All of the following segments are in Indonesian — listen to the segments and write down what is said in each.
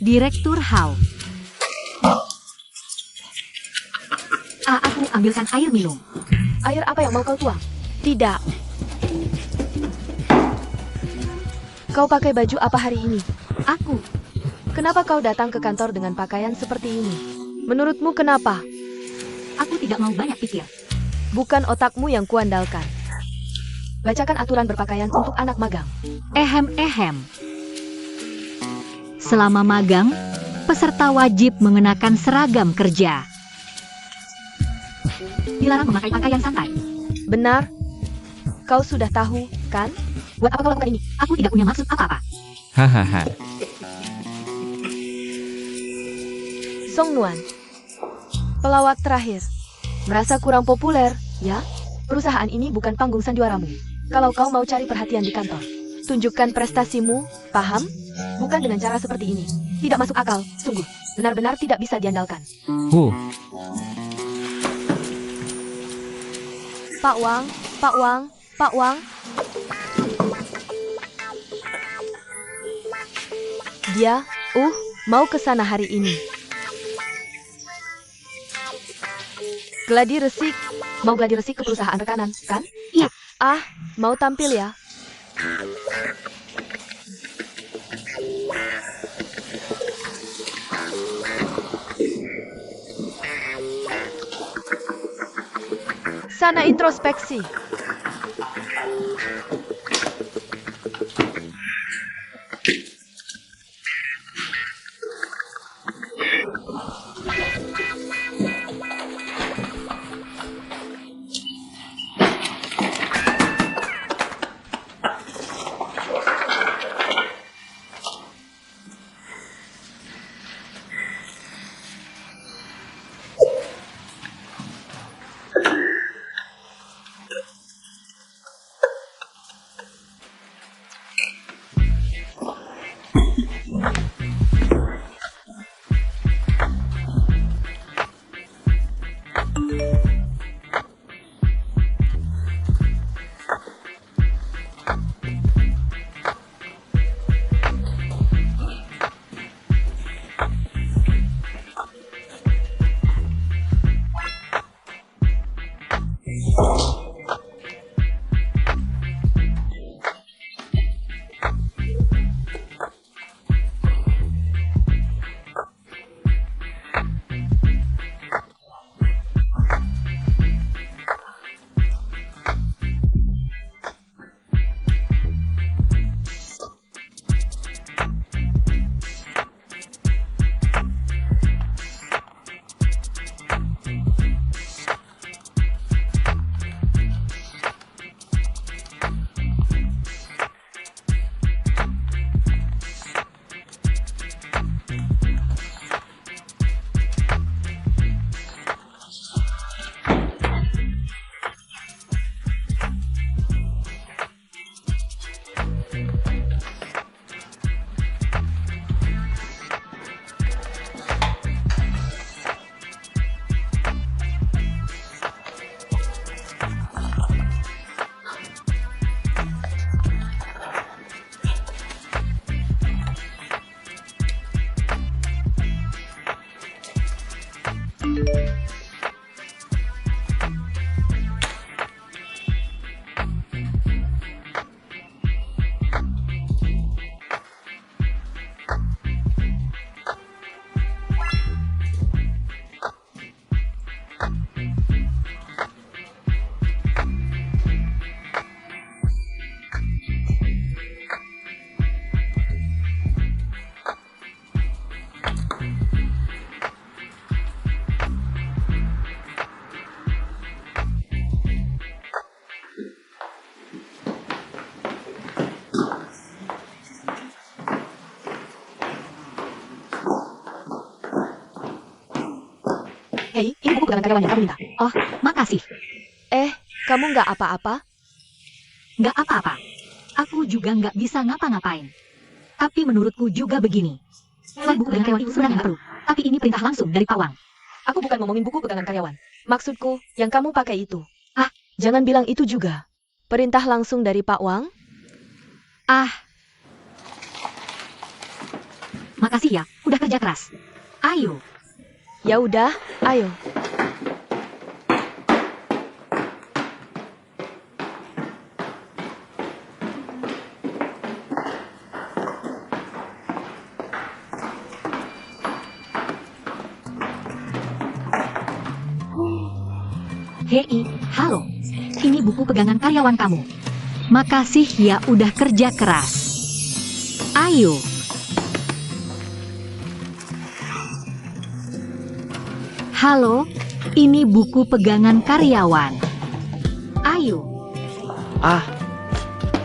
Direktur Hao. Aku ambilkan air minum. Air apa yang mau kau tuang? Tidak. Kau pakai baju apa hari ini? Aku. Kenapa kau datang ke kantor dengan pakaian seperti ini? Menurutmu kenapa? Aku tidak mau banyak pikir. Bukan otakmu yang kuandalkan. Bacakan aturan berpakaian untuk anak magang. Ehem. Selama magang, peserta wajib mengenakan seragam kerja. Dilarang memakai pakaian santai. Benar? Kau sudah tahu, kan? Buat apa kau lakukan ini? Aku tidak punya maksud apa-apa. Hahaha. Song Nuan, pelawak terakhir. Merasa kurang populer, ya? Perusahaan ini bukan panggung sandiwaramu. Kalau kau mau cari perhatian di kantor, tunjukkan prestasimu, paham? Bukan dengan cara seperti ini. Tidak masuk akal, sungguh. Benar-benar tidak bisa diandalkan. Pak Wang. Dia, mau ke sana hari ini. Gladi resik. Mau gladi resik ke perusahaan rekanan, kan? Iya. Mau tampil ya? Sana introspeksi. Hei, ini buku pegangan karyawan yang kamu minta. Oh, makasih. Kamu nggak apa-apa? Nggak apa-apa. Aku juga nggak bisa ngapa-ngapain. Tapi menurutku juga begini. Selain buku pegangan karyawan itu sebenarnya nggak perlu. Tapi ini perintah langsung dari Pak Wang. Aku bukan ngomongin buku pegangan karyawan. Maksudku, yang kamu pakai itu. Jangan bilang itu juga. Perintah langsung dari Pak Wang? Makasih ya, udah kerja keras. Ayo. Ya udah, ayo. Hei, halo. Ini buku pegangan karyawan kamu. Makasih ya udah kerja keras. Ayo. Halo, ini buku pegangan karyawan. Ayo. Ah,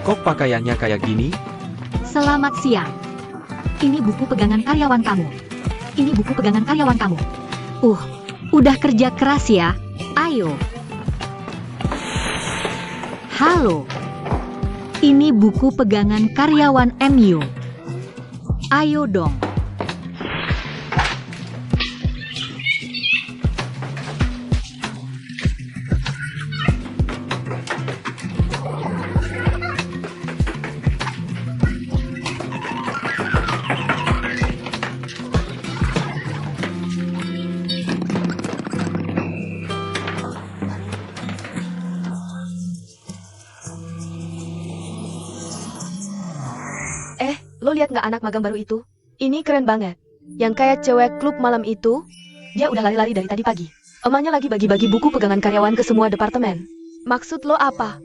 kok pakaiannya kayak gini? Selamat siang. Ini buku pegangan karyawan kamu. Ini buku pegangan karyawan kamu. Udah kerja keras ya. Ayo. Halo. Ini buku pegangan karyawan MU. Ayo dong. Lo lihat nggak anak magang baru itu? Ini keren banget. Yang kayak cewek klub malam itu, dia udah lari-lari dari tadi pagi. Emangnya lagi bagi-bagi buku pegangan karyawan ke semua departemen. Maksud lo apa?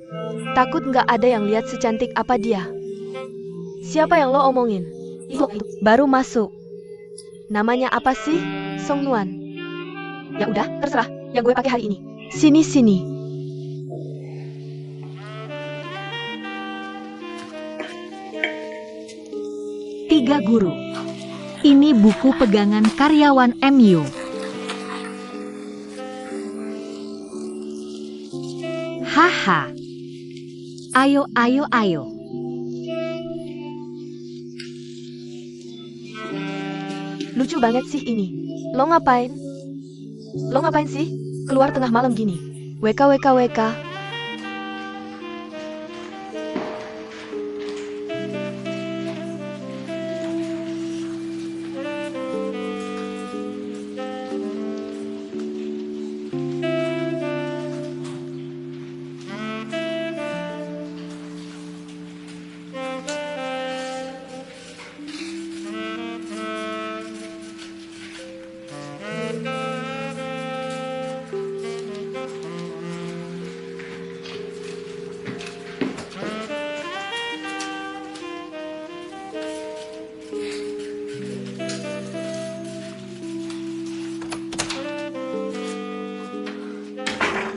Takut nggak ada yang lihat secantik apa dia? Siapa yang lo omongin? Itu baru masuk. Namanya apa sih? Song Nuan. Ya udah, terserah. Yang gue pakai hari ini. Sini. 3 guru. Ini buku pegangan karyawan MU. Haha. Ayo. Lucu banget sih ini. Lo ngapain? Lo ngapain sih? Keluar tengah malam gini. WK.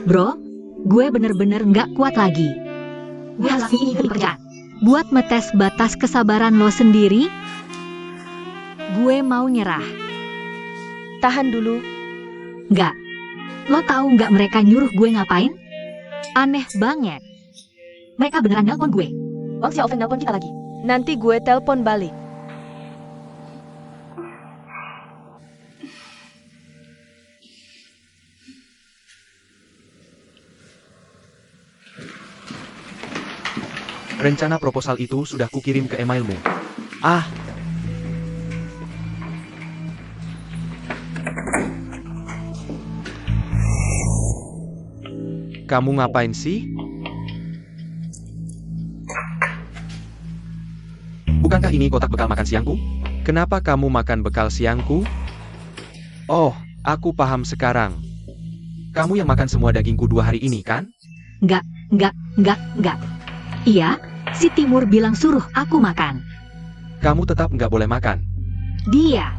Bro, gue bener-bener nggak kuat lagi. Gue harus ini pekerjaan. Buat metes batas kesabaran lo sendiri, gue mau nyerah. Tahan dulu. Nggak. Lo tahu nggak mereka nyuruh gue ngapain? Aneh banget. Mereka beneran nelpon gue. Wang Xiaofeng nelpon kita lagi. Nanti gue telpon balik. Rencana proposal itu sudah kukirim ke emailmu. Ah, kamu ngapain sih? Bukankah ini kotak bekal makan siangku? Kenapa kamu makan bekal siangku? Oh, aku paham sekarang. Kamu yang makan semua dagingku 2 hari ini, kan? Nggak. Iya, si Timur bilang suruh aku makan. Kamu tetap nggak boleh makan. Dia.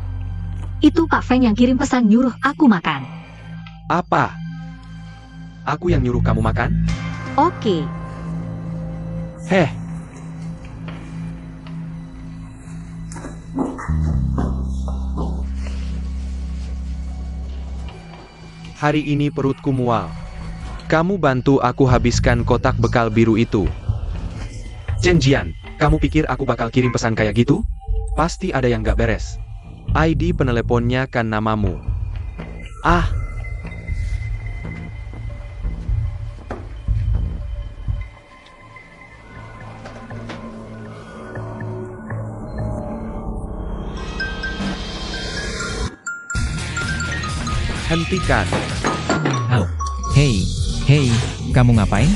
Itu Pak Feng yang kirim pesan nyuruh aku makan. Apa? Aku yang nyuruh kamu makan? Oke. Heh. Hari ini perutku mual. Kamu bantu aku habiskan kotak bekal biru itu. Chen Jian, kamu pikir aku bakal kirim pesan kayak gitu? Pasti ada yang gak beres. ID peneleponnya kan namamu. Ah. Hentikan. Au. Hei, hei, kamu ngapain?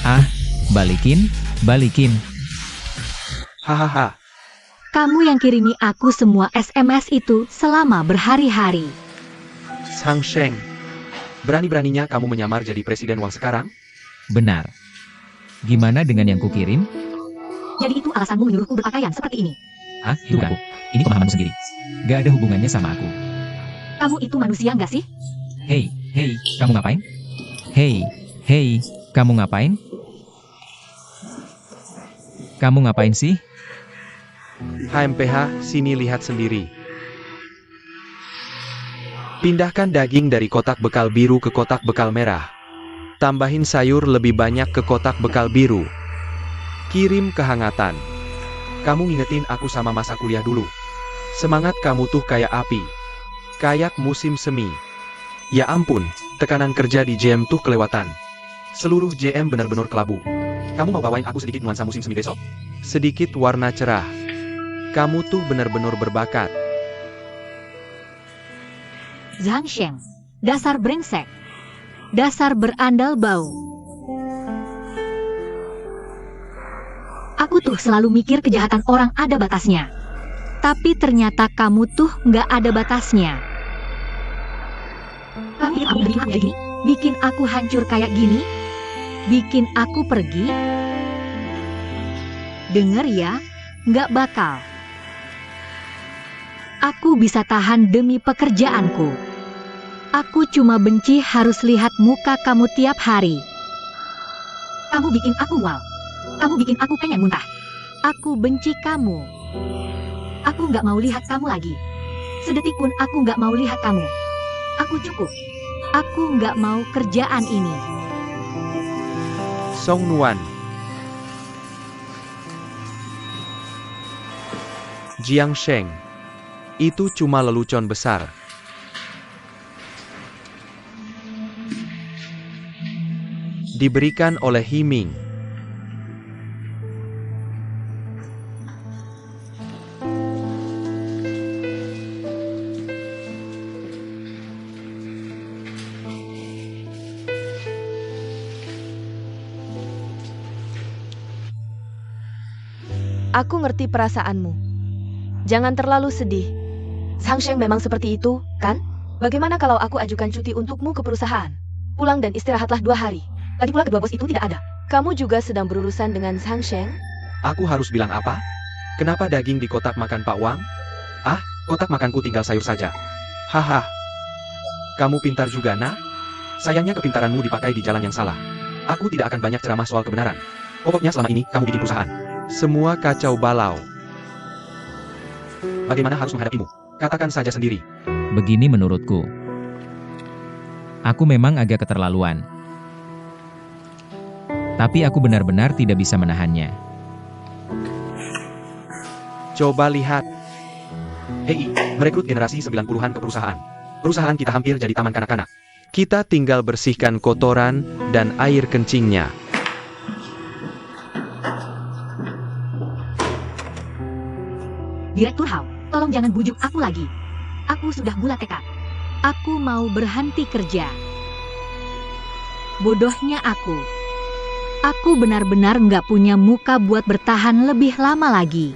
Ah, balikin, balikin. Hahaha. Kamu yang kirimi aku semua SMS itu selama berhari-hari. Sang Sheng. Berani-beraninya kamu menyamar jadi Presiden Wang sekarang? Benar. Gimana dengan yang kukirim? Jadi itu alasanmu menyuruhku berpakaian seperti ini. Ah, itu bukan aku. Ini pemahamanmu sendiri. Gak ada hubungannya sama aku. Kamu itu manusia nggak sih? Hei, hei, kamu ngapain? Hei, hei, kamu ngapain? Kamu ngapain sih? HMPH, sini lihat sendiri. Pindahkan daging dari kotak bekal biru ke kotak bekal merah. Tambahin sayur lebih banyak ke kotak bekal biru. Kirim kehangatan. Kamu ngingetin aku sama masa kuliah dulu. Semangat kamu tuh kayak api. Kayak musim semi. Ya ampun, tekanan kerja di JM tuh kelewatan. Seluruh JM benar-benar kelabu. Kamu mau bawain aku sedikit nuansa musim semi besok? Sedikit warna cerah. Kamu tuh benar-benar berbakat. Zhang Sheng, dasar brengsek. Dasar berandal bau. Aku tuh selalu mikir kejahatan orang ada batasnya. Tapi ternyata kamu tuh nggak ada batasnya. Tapi kamu bikin aku kayak gini? Bikin aku hancur kayak gini? Bikin aku pergi? Dengar ya, nggak bakal. Aku bisa tahan demi pekerjaanku. Aku cuma benci harus lihat muka kamu tiap hari. Kamu bikin aku mual. Kamu bikin aku pengen muntah. Aku benci kamu. Aku nggak mau lihat kamu lagi. Sedetik pun aku nggak mau lihat kamu. Aku cukup. Aku nggak mau kerjaan ini. Song Nuan. Jiang Sheng. Itu cuma lelucon besar. Diberikan oleh Himing. Aku ngerti perasaanmu. Jangan terlalu sedih. Sang Sheng memang seperti itu, kan? Bagaimana kalau aku ajukan cuti untukmu ke perusahaan? Pulang dan istirahatlah 2 hari. Lagi pula kedua bos itu tidak ada. Kamu juga sedang berurusan dengan Sang Sheng? Aku harus bilang apa? Kenapa daging di kotak makan Pak Wang? Ah, kotak makanku tinggal sayur saja. Haha. Kamu pintar juga, nak? Sayangnya kepintaranmu dipakai di jalan yang salah. Aku tidak akan banyak ceramah soal kebenaran. Pokoknya selama ini kamu bikin perusahaan. Semua kacau balau. Bagaimana harus menghadapimu? Katakan saja sendiri. Begini menurutku. Aku memang agak keterlaluan. Tapi aku benar-benar tidak bisa menahannya. Coba lihat. Hei, merekrut generasi 90-an ke perusahaan. Perusahaan kita hampir jadi taman kanak-kanak. Kita tinggal bersihkan kotoran dan air kencingnya. Direktur Hao, tolong jangan bujuk aku lagi. Aku sudah bulat tekad. Aku mau berhenti kerja. Bodohnya aku. Aku benar-benar nggak punya muka buat bertahan lebih lama lagi.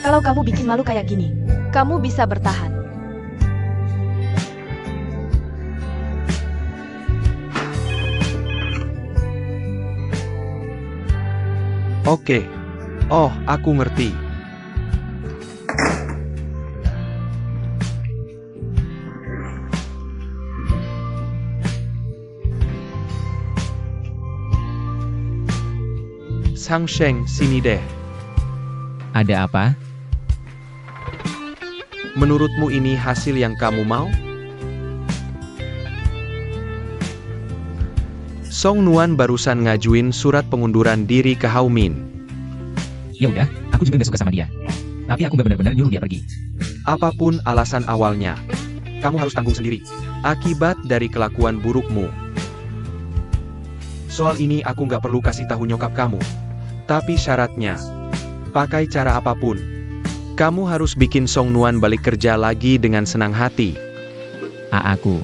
Kalau kamu bikin malu kayak gini, kamu bisa bertahan. Oke. Oh, aku ngerti. Sang Sheng, sini deh. Ada apa? Menurutmu ini hasil yang kamu mau? Song Nuan barusan ngajuin surat pengunduran diri ke Hao Min. Ya udah, aku juga gak suka sama dia. Tapi aku gak benar-benar nyuruh dia pergi. Apapun alasan awalnya, kamu harus tanggung sendiri akibat dari kelakuan burukmu. Soal ini aku gak perlu kasih tahu nyokap kamu. Tapi syaratnya, pakai cara apapun, kamu harus bikin Song Nuan balik kerja lagi dengan senang hati. Aku.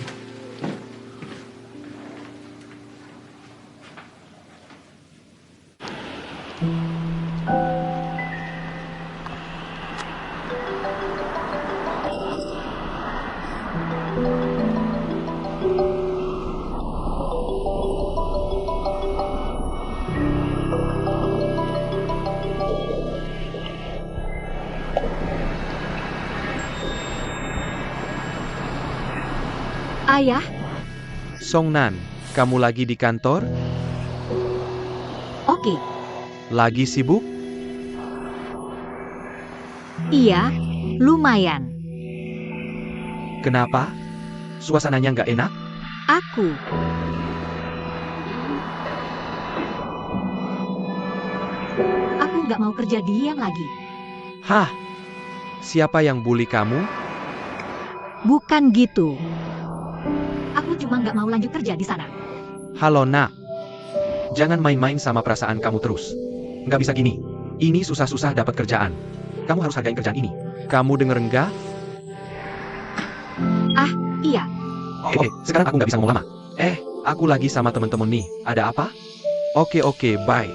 Ayah, Song Nan, kamu lagi di kantor? oke. Lagi sibuk? Iya, lumayan. Kenapa? Suasananya nggak enak? Aku. Aku nggak mau kerja diam lagi. Hah? Siapa yang bully kamu? Bukan gitu. Aku cuma nggak mau lanjut kerja di sana. Halo nak. Jangan main-main sama perasaan kamu terus. Nggak bisa gini. Ini susah-susah dapat kerjaan. Kamu harus hargain kerjaan ini. Kamu denger nggak? Iya, Sekarang aku nggak bisa ngomong lama. Aku lagi sama temen-temen nih. Ada apa? Oke, bye.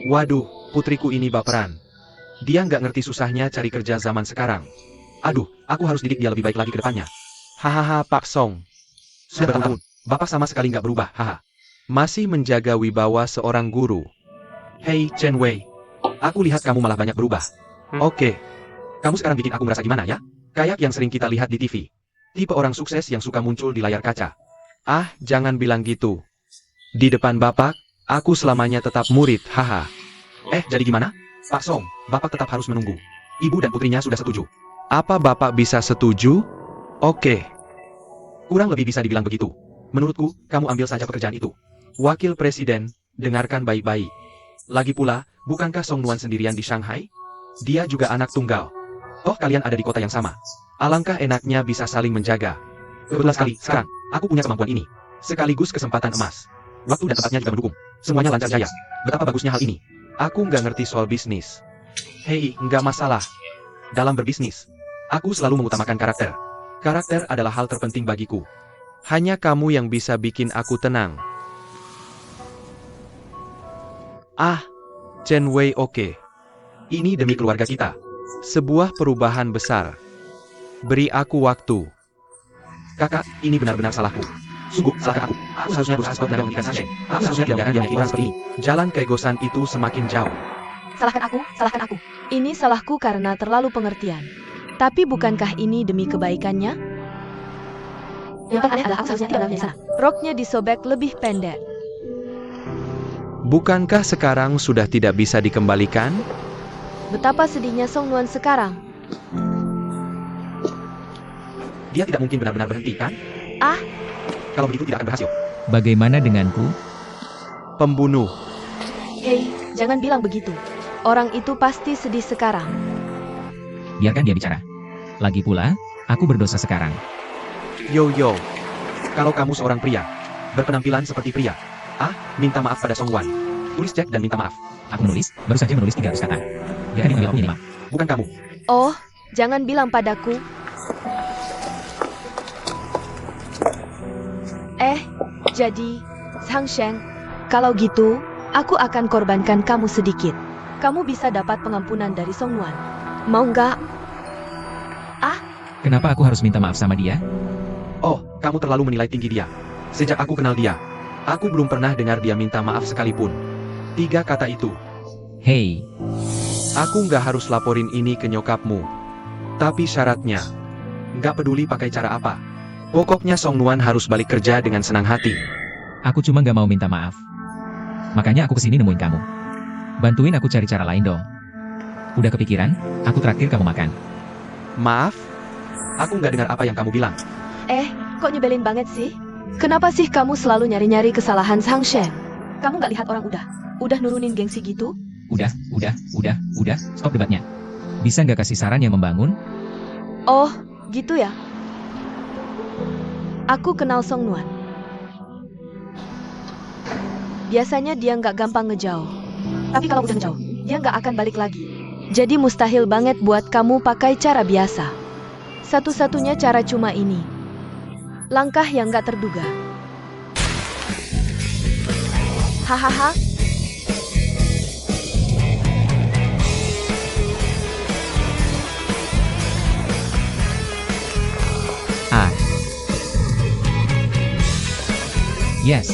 Waduh, putriku ini baperan. Dia nggak ngerti susahnya cari kerja zaman sekarang. Aduh, aku harus didik dia lebih baik lagi ke depannya. Hahaha, Pak Song. Sudah bertahun-tahun, Bapak sama sekali nggak berubah, haha. Masih menjaga wibawa seorang guru. Hei, Chen Wei. Aku lihat kamu malah banyak berubah. Oke. Kamu sekarang bikin aku merasa gimana ya? Kayak yang sering kita lihat di TV. Tipe orang sukses yang suka muncul di layar kaca. Ah, jangan bilang gitu. Di depan Bapak, aku selamanya tetap murid, haha. Jadi gimana? Pak Song, Bapak tetap harus menunggu. Ibu dan putrinya sudah setuju. Apa Bapak bisa setuju? Oke. Kurang lebih bisa dibilang begitu. Menurutku, kamu ambil saja pekerjaan itu. Wakil Presiden, dengarkan baik-baik. Lagi pula, bukankah Song Nuan sendirian di Shanghai? Dia juga anak tunggal. Toh kalian ada di kota yang sama. Alangkah enaknya bisa saling menjaga. Kebetulan sekali, sekarang, aku punya kemampuan ini. Sekaligus kesempatan emas. Waktu dan tempatnya juga mendukung. Semuanya lancar jaya. Betapa bagusnya hal ini. Aku nggak ngerti soal bisnis. Hei, nggak masalah. Dalam berbisnis, aku selalu mengutamakan karakter. Karakter adalah hal terpenting bagiku. Hanya kamu yang bisa bikin aku tenang. Chen Wei oke. Ini demi keluarga kita. Sebuah perubahan besar. Beri aku waktu. Kakak, ini benar-benar salahku. Sungguh, salahkan aku. Aku seharusnya berusaha sekuat tenaga menghentikan Sunshine. Aku seharusnya tidak dia menyakiti orang seperti ini. Jalan keegosan itu semakin jauh. Salahkan aku. Ini salahku karena terlalu pengertian. Tapi bukankah ini demi kebaikannya? Yang paling aneh adalah aku seharusnya tidak berada di sana. Roknya disobek lebih pendek. Bukankah sekarang sudah tidak bisa dikembalikan? Betapa sedihnya Song Nuan sekarang. Dia tidak mungkin benar-benar berhenti, kan? Kalau begitu tidak akan berhasil. Bagaimana denganku? Pembunuh. Hei, jangan bilang begitu. Orang itu pasti sedih sekarang. Biarkan dia bicara. Lagi pula, aku berdosa sekarang. Yo. Kalau kamu seorang pria, berpenampilan seperti pria. Minta maaf pada Song Wan. Tulis cek dan minta maaf. Aku baru saja menulis 300 kata. Biarkan dia mengambil aku maaf. Bukan kamu. Oh, jangan bilang padaku. Jadi, Sang Sheng, kalau gitu, aku akan korbankan kamu sedikit. Kamu bisa dapat pengampunan dari Song Nuan. Mau nggak? Kenapa aku harus minta maaf sama dia? Oh, kamu terlalu menilai tinggi dia. Sejak aku kenal dia, aku belum pernah dengar dia minta maaf sekalipun. 3 kata itu. Hei, Aku nggak harus laporin ini ke nyokapmu. Tapi syaratnya, nggak peduli pakai cara apa. Pokoknya Song Nuan harus balik kerja dengan senang hati. aku cuma gak mau minta maaf. Makanya aku kesini nemuin kamu. Bantuin aku cari cara lain dong. Udah kepikiran? Aku traktir kamu makan. Maaf, aku nggak dengar apa yang kamu bilang. Kok nyebelin banget sih? Kenapa sih kamu selalu nyari-nyari kesalahan Zhang Shen? Kamu nggak lihat orang udah nurunin gengsi gitu? Udah, stop debatnya. Bisa nggak kasih saran yang membangun? Oh, gitu ya. Aku kenal Song Nuan. Biasanya dia nggak gampang ngejauh. Tapi kalau udah ngejauh, dia nggak akan balik lagi. Jadi mustahil banget buat kamu pakai cara biasa. Satu-satunya cara cuma ini. Langkah yang nggak terduga. Hahaha. Yes.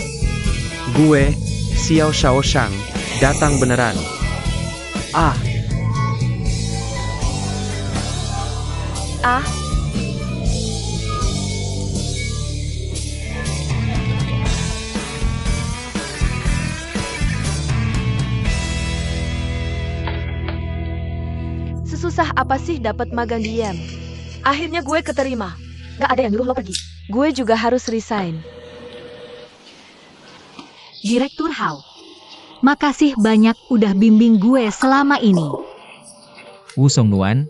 Gue, Xiao Shaoshang, datang beneran. Ah, Ah, sesusah apa sih dapat magang diem? Akhirnya gue keterima. Gak ada yang nyuruh lo pergi. Gue juga harus resign. Direktur Hao. Makasih banyak udah bimbing gue selama ini. Song Nuan.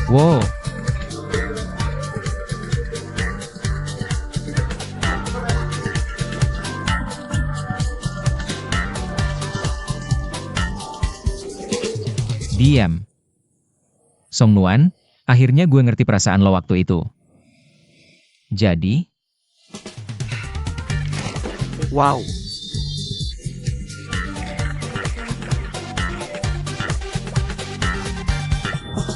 Wow. Diam. Song Nuan, akhirnya gue ngerti perasaan lo waktu itu. Jadi, wow.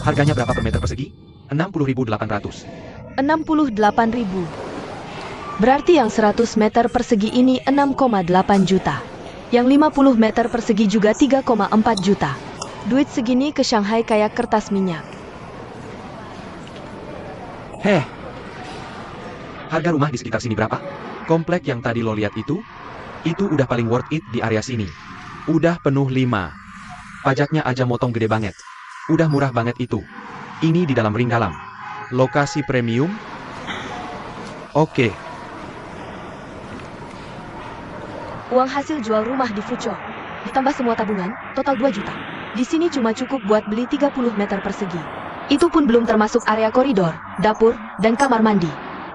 Harganya berapa per meter persegi? 60.800. 68.000. Berarti yang 100 meter persegi ini 6,8 juta. Yang 50 meter persegi juga 3,4 juta. Duit segini ke Shanghai kayak kertas minyak. Heh. Harga rumah di sekitar sini berapa? Komplek yang tadi lo lihat itu udah paling worth it di area sini. Udah penuh 5. Pajaknya aja motong gede banget. Udah murah banget itu. Ini di dalam ring dalam. Lokasi premium. Oke. Uang hasil jual rumah di Fuzhou, ditambah semua tabungan, total 2 juta. Di sini cuma cukup buat beli 30 meter persegi. Itu pun belum termasuk area koridor, dapur, dan kamar mandi.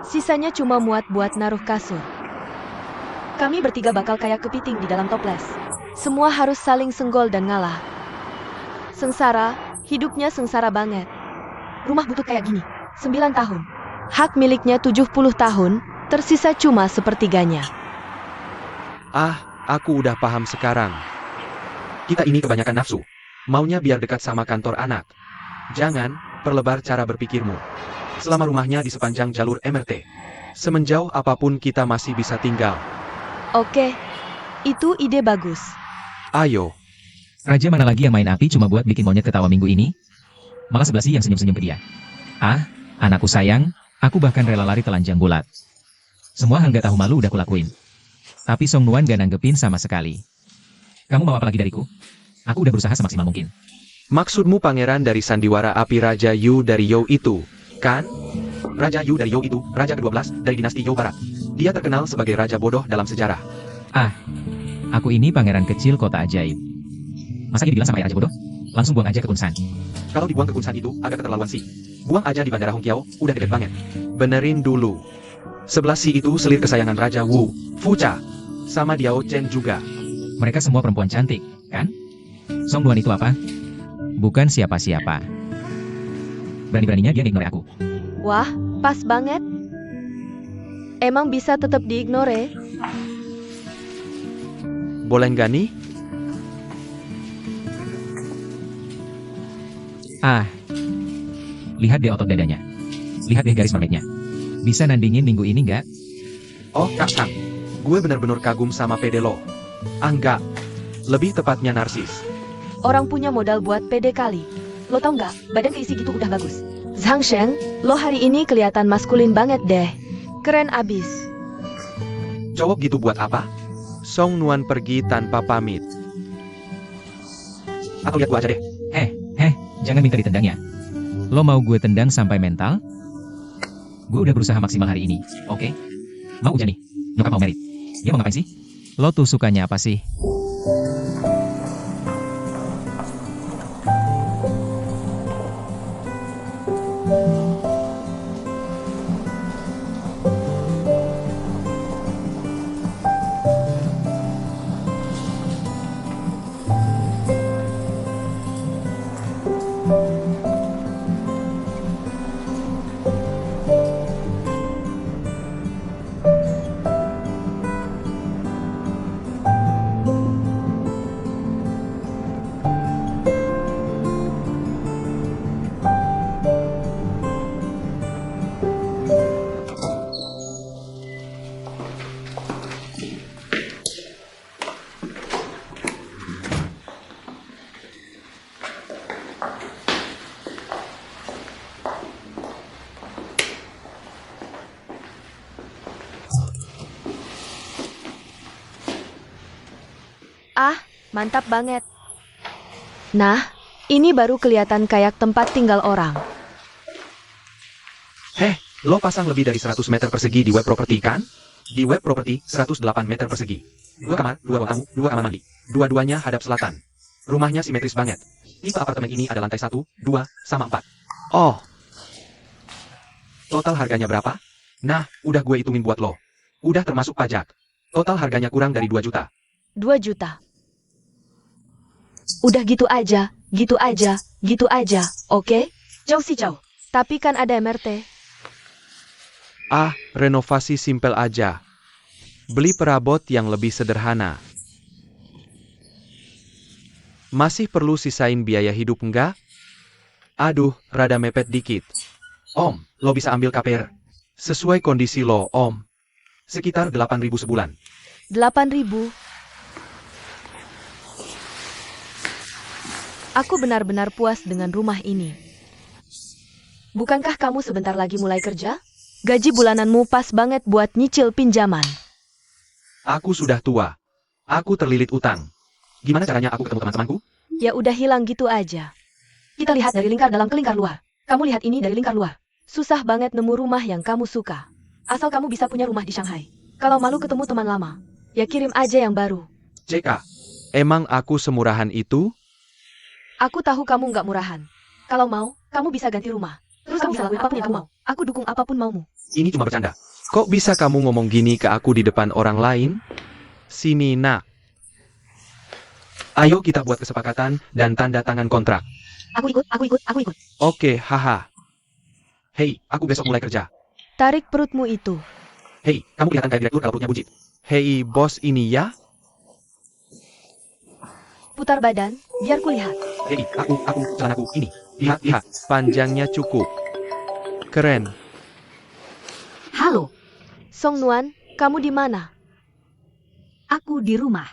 Sisanya cuma muat buat naruh kasur. Kami bertiga bakal kayak kepiting di dalam toples. Semua harus saling senggol dan ngalah. Sengsara, hidupnya sengsara banget. Rumah butut kayak gini, 9 tahun. Hak miliknya 70 tahun, tersisa cuma sepertiganya. Ah, aku udah paham sekarang. Kita ini kebanyakan nafsu. Maunya biar dekat sama kantor anak. Jangan perlebar cara berpikirmu. Selama rumahnya di sepanjang jalur MRT. Semenjauh apapun kita masih bisa tinggal. Oke, itu ide bagus. Ayo. raja mana lagi yang main api cuma buat bikin monyet ketawa minggu ini? Malah sebelah sih yang senyum-senyum ke dia. Ah, anakku sayang, aku bahkan rela lari telanjang bulat. Semua hal gak tahu malu udah kulakuin. Tapi Song Nuan gak nanggepin sama sekali. Kamu mau apa lagi dariku? Aku udah berusaha semaksimal mungkin. Maksudmu pangeran dari sandiwara api Raja Yu dari You itu, kan? Raja Yu dari You itu, raja ke-12 dari dinasti You Barat. Dia terkenal sebagai raja bodoh dalam sejarah. Ah, aku ini pangeran kecil kota ajaib. Masa dibilang sama raja bodoh? Langsung buang aja ke Kunsan. Kalau dibuang ke Kunsan itu agak keterlaluan sih. Buang aja di Bandara Hongqiao, udah deket banget. Benerin dulu. Sebelah si itu selir kesayangan Raja Wu, Fucha. Sama Diao Chen juga. Mereka semua perempuan cantik, kan? Song Nuan itu apa? Bukan siapa-siapa. Berani-beraninya dia ngignore aku. Wah, pas banget. Emang bisa tetap diignore? Boleh nggak nih? Ah, lihat deh otot dadanya. Lihat deh garis mermaidnya. Bisa nandingin minggu ini nggak? Oh, Kak Kang. Gue bener-bener kagum sama pede lo. Ah, enggak. Lebih tepatnya narsis. Orang punya modal buat pede kali. Lo tau nggak, badan keisi gitu udah bagus. Zhang Shen, lo hari ini kelihatan maskulin banget deh. Keren abis. Cowok gitu buat apa? Song Nuan pergi tanpa pamit. Atau lihat gua aja deh. Jangan minta ditendang ya. Lo mau gue tendang sampai mental? Gue udah berusaha maksimal hari ini, oke? Mau ujian nih, nyokap mau merit. Dia mau ngapain sih? Lo tuh sukanya apa sih? Ah, mantap banget. Nah, ini baru kelihatan kayak tempat tinggal orang. Lo pasang lebih dari 100 meter persegi di web properti kan? Di web properti 108 meter persegi. 2 kamar, 2 ruang tamu, 2 kamar mandi. Dua-duanya hadap selatan. Rumahnya simetris banget. Tipe apartemen ini ada lantai 1, 2, sama 4. Oh. Total harganya berapa? Nah, udah gue hitungin buat lo. Udah termasuk pajak. Total harganya kurang dari 2 juta. 2 juta. Udah gitu aja, oke? Jauh sih jauh. Tapi kan ada MRT. Ah, renovasi simpel aja. Beli perabot yang lebih sederhana. Masih perlu sisain biaya hidup enggak? Aduh, rada mepet dikit. Om, lo bisa ambil KPR. Sesuai kondisi lo, Om. Sekitar 8.000 sebulan. 8.000. Aku benar-benar puas dengan rumah ini. Bukankah kamu sebentar lagi mulai kerja? Gaji bulananmu pas banget buat nyicil pinjaman. Aku sudah tua. Aku terlilit utang. Gimana caranya aku ketemu teman-temanku? Ya udah hilang gitu aja. Kita lihat dari lingkar dalam ke lingkar luar. Kamu lihat ini dari lingkar luar. Susah banget nemu rumah yang kamu suka. Asal kamu bisa punya rumah di Shanghai. Kalau malu ketemu teman lama, ya kirim aja yang baru. JK, emang aku semurahan itu? Aku tahu kamu nggak murahan. Kalau mau, kamu bisa ganti rumah. Terus kamu bisa lakuin apapun yang kamu mau. Aku dukung apapun maumu. Ini cuma bercanda. Kok bisa kamu ngomong gini ke aku di depan orang lain? Sini, nak. Ayo kita buat kesepakatan dan tanda tangan kontrak. Aku ikut. Oke, haha. Hei, aku besok mulai kerja. Tarik perutmu itu. Hei, kamu kelihatan kayak direktur kalau perutnya buncit. Hei, bos ini ya? Putar badan, biar kulihat. Hei, aku, celanaku, ini. Lihat, panjangnya cukup. Keren. Halo, Song Nuan, kamu di mana? aku di rumah.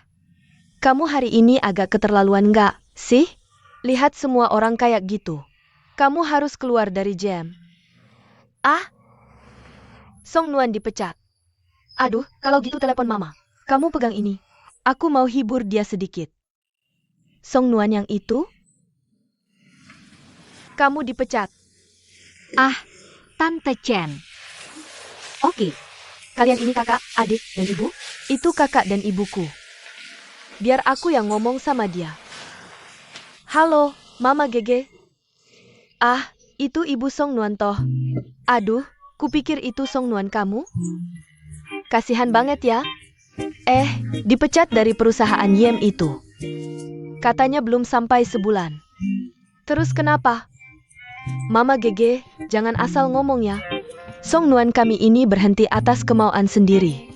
Kamu hari ini agak keterlaluan nggak, sih? Lihat semua orang kayak gitu. Kamu harus keluar dari jam. Ah? Song Nuan dipecat. Aduh, kalau gitu telepon mama. Kamu pegang ini. Aku mau hibur dia sedikit. Song Nuan yang itu? Kamu dipecat. Ah, Tante Chen. Oke. Kalian ini kakak, adik, dan ibu? Itu kakak dan ibuku. Biar aku yang ngomong sama dia. Halo, Mama Gege. Ah, itu ibu Song Nuan toh. Aduh, kupikir itu Song Nuan kamu. Kasihan banget ya. Dipecat dari perusahaan Yem itu. Katanya belum sampai sebulan. Terus kenapa? Mama Gege, jangan asal ngomong ya. Song Nuan kami ini berhenti atas kemauan sendiri.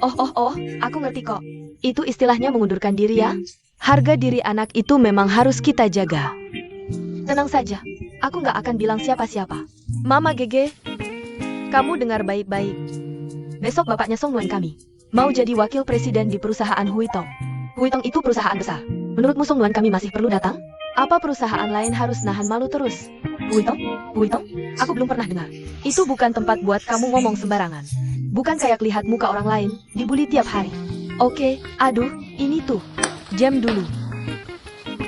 Oh, aku ngerti kok. Itu istilahnya mengundurkan diri ya. Harga diri anak itu memang harus kita jaga. Tenang saja, aku nggak akan bilang siapa-siapa. Mama Gege, kamu dengar baik-baik. Besok bapaknya Song Nuan kami mau jadi wakil presiden di perusahaan Huitong. Huitong itu perusahaan besar. Menurutmu Song Nuan kami masih perlu datang? Apa perusahaan lain harus nahan malu terus? Huitong? Aku belum pernah dengar. Itu bukan tempat buat kamu ngomong sembarangan. Bukan kayak lihat muka orang lain, dibully tiap hari. Oke, aduh, ini tuh. Jam dulu.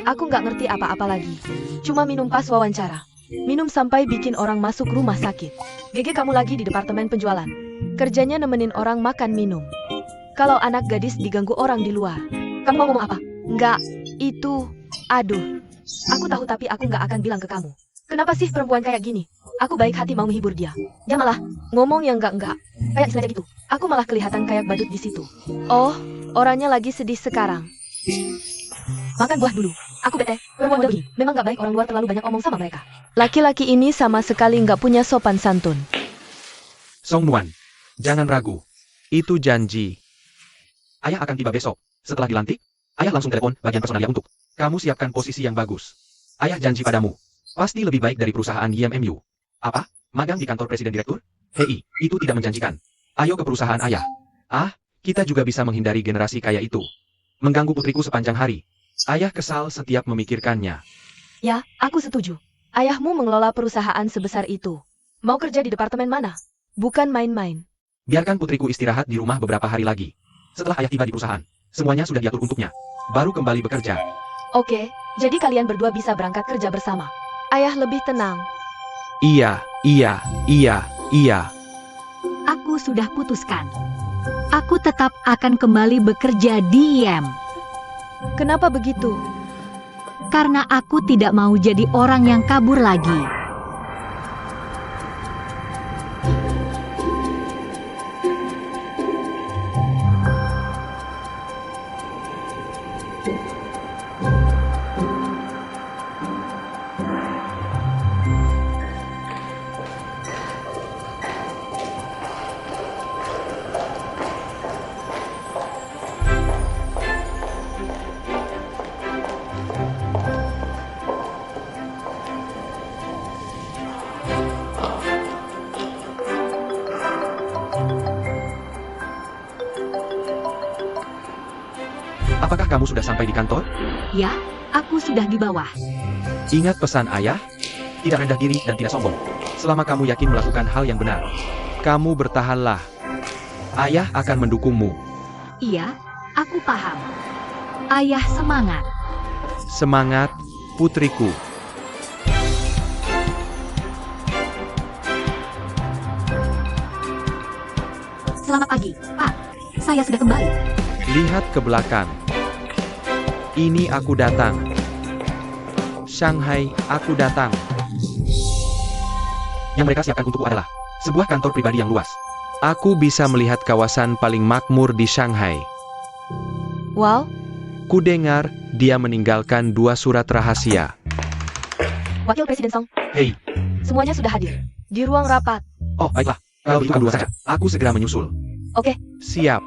Aku nggak ngerti apa-apa lagi. Cuma minum pas wawancara. Minum sampai bikin orang masuk rumah sakit. GG kamu lagi di departemen penjualan. Kerjanya nemenin orang makan minum. Kalau anak gadis diganggu orang di luar. Kamu mau ngomong apa? Nggak, itu... Aduh. Aku tahu tapi aku nggak akan bilang ke kamu. Kenapa sih perempuan kayak gini? Aku baik hati mau menghibur dia. Dia malah ngomong yang enggak. Kayak sengaja gitu. Aku malah kelihatan kayak badut di situ. Oh, orangnya lagi sedih sekarang. Makan buah dulu. Aku bete. Perempuan begini. Memang nggak baik orang luar terlalu banyak omong sama mereka. Laki-laki ini sama sekali nggak punya sopan santun. Song Nuan, jangan ragu. Itu janji. Ayah akan tiba besok. Setelah dilantik, ayah langsung telepon bagian personalia untuk kamu siapkan posisi yang bagus. Ayah janji padamu. Pasti lebih baik dari perusahaan YMMU. Apa? Magang di kantor presiden direktur? Hei, itu tidak menjanjikan. Ayo ke perusahaan ayah. Ah, kita juga bisa menghindari generasi kaya itu. Mengganggu putriku sepanjang hari. Ayah kesal setiap memikirkannya. Ya, aku setuju. Ayahmu mengelola perusahaan sebesar itu. Mau kerja di departemen mana? Bukan main-main. Biarkan putriku istirahat di rumah beberapa hari lagi. Setelah ayah tiba di perusahaan, semuanya sudah diatur untuknya. Baru kembali bekerja. Oke, jadi kalian berdua bisa berangkat kerja bersama. Ayah lebih tenang. Iya. Aku sudah putuskan. Aku tetap akan kembali bekerja di YM. Kenapa begitu? Karena aku tidak mau jadi orang yang kabur lagi. Apakah kamu sudah sampai di kantor? Ya, aku sudah di bawah. Ingat pesan ayah, tidak rendah diri dan tidak sombong. Selama kamu yakin melakukan hal yang benar, kamu bertahanlah. Ayah akan mendukungmu. Iya, aku paham. Ayah semangat. Semangat, putriku. Selamat pagi, Pak. Saya sudah kembali. Lihat ke belakang. Ini aku datang. Shanghai, aku datang. Yang mereka siapkan untukku adalah sebuah kantor pribadi yang luas. Aku bisa melihat kawasan paling makmur di Shanghai. Wow, Ku dengar dia meninggalkan 2 surat rahasia. Wakil Presiden Song, Hei, semuanya sudah hadir. Di ruang rapat. oh baiklah. Kalau itu kamu dua saja, aku segera menyusul. Oke, Siap.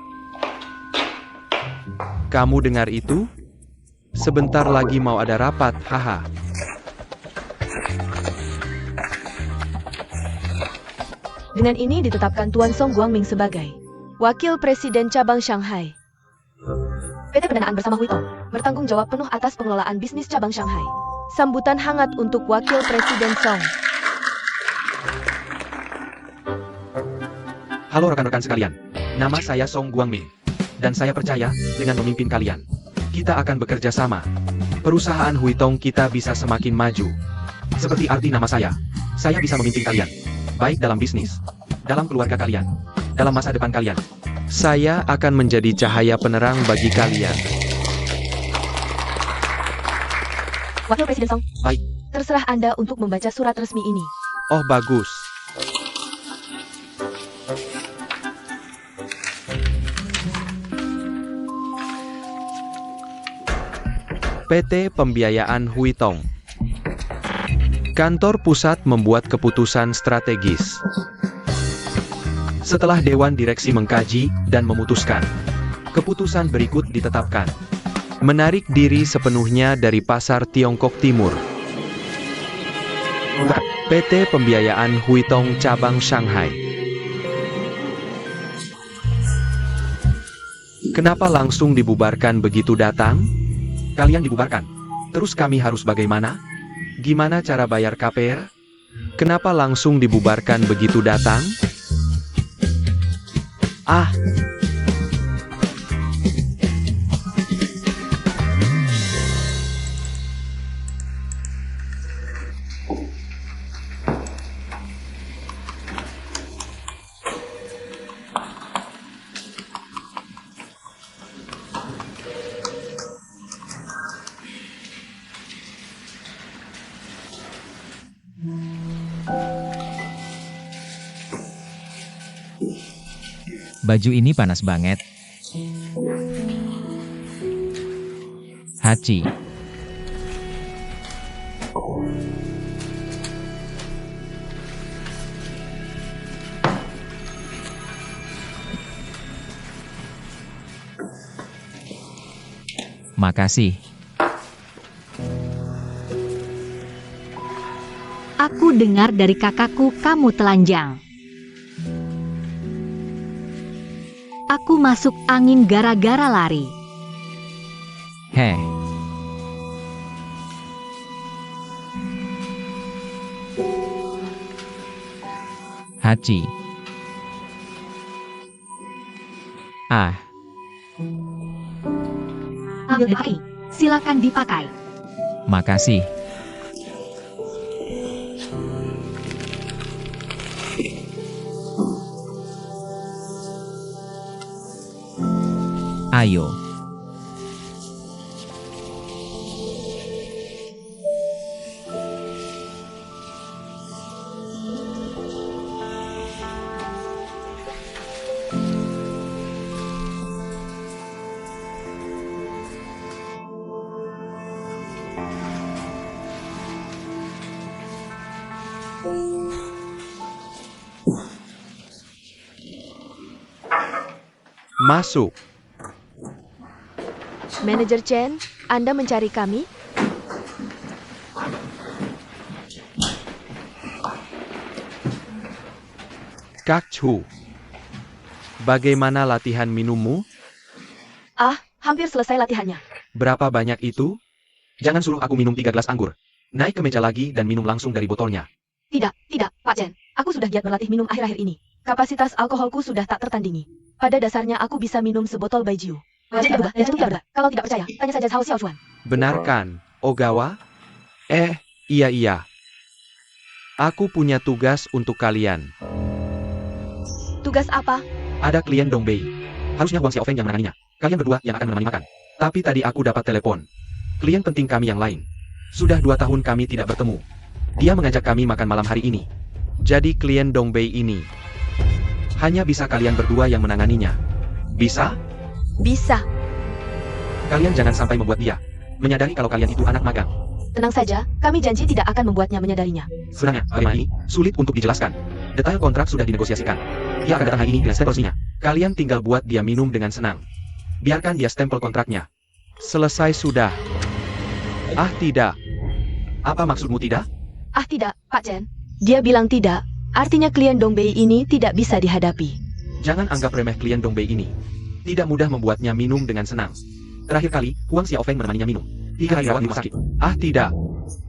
Kamu dengar itu? Sebentar lagi mau ada rapat, haha. dengan ini ditetapkan Tuan Song Guangming sebagai Wakil Presiden Cabang Shanghai. PT Pendanaan Bersama Huitong bertanggung jawab penuh atas pengelolaan bisnis cabang Shanghai. Sambutan hangat untuk Wakil Presiden Song. Halo rekan-rekan sekalian, nama saya Song Guangming. Dan saya percaya, dengan memimpin kalian, kita akan bekerja sama. Perusahaan Huitong kita bisa semakin maju. Seperti arti nama saya bisa memimpin kalian. Baik dalam bisnis, dalam keluarga kalian, dalam masa depan kalian. Saya akan menjadi cahaya penerang bagi kalian. Wakil Presiden Song, Baik. terserah Anda untuk membaca surat resmi ini. Oh bagus. PT Pembiayaan Huitong. Kantor pusat membuat keputusan strategis. Setelah Dewan Direksi mengkaji dan memutuskan, keputusan berikut ditetapkan. Menarik diri sepenuhnya dari pasar Tiongkok Timur. PT Pembiayaan Huitong Cabang Shanghai. Kenapa langsung dibubarkan begitu datang? Kalian dibubarkan. Terus kami harus bagaimana? Gimana cara bayar KPR? Kenapa langsung dibubarkan begitu datang? Ah, Baju ini panas banget. Hachi. Makasih. Aku dengar dari kakakku kamu telanjang. Aku masuk angin gara-gara lari. Heh. Hachi. Ah, Ambil dipakai. Silakan dipakai. makasih. Ayo. Masuk. Manajer Chen, Anda mencari kami? Kak Chu. Bagaimana latihan minummu? Ah, hampir selesai latihannya. Berapa banyak itu? Jangan suruh aku minum 3 gelas anggur. Naik ke meja lagi dan minum langsung dari botolnya. Tidak, Pak Chen. Aku sudah giat berlatih minum akhir-akhir ini. Kapasitas alkoholku sudah tak tertandingi. Pada dasarnya aku bisa minum sebotol baijiu. Jadi tidak berubah. Kalau tidak percaya, tanya saja Cao Xiaochuan. Benarkan, Ogawa? Iya. Aku punya tugas untuk kalian. Tugas apa? Ada klien Dongbei. Harusnya Huang Xiaofeng yang menanganinya. Kalian berdua yang akan menemani makan. Tapi tadi aku dapat telepon. Klien penting kami yang lain. Sudah 2 tahun kami tidak bertemu. Dia mengajak kami makan malam hari ini. Jadi klien Dongbei ini hanya bisa kalian berdua yang menanganinya. Bisa? Bisa. Kalian jangan sampai membuat dia menyadari kalau kalian itu anak magang. Tenang saja, kami janji tidak akan membuatnya menyadarinya. Sebenarnya, bagaimana ini? Sulit untuk dijelaskan. Detail kontrak sudah dinegosiasikan. Dia akan datang hari ini dengan stempel resminya. Kalian tinggal buat dia minum dengan senang. Biarkan dia stempel kontraknya. Selesai sudah. Ah tidak. Apa maksudmu tidak? Ah tidak, Pak Chen. Dia bilang tidak, artinya klien Dongbei ini tidak bisa dihadapi. Jangan anggap remeh klien Dongbei ini. Tidak mudah membuatnya minum dengan senang. Terakhir kali, Huang Xiaofeng menemaninya minum. 3 hari rawat di rumah sakit. Ah tidak.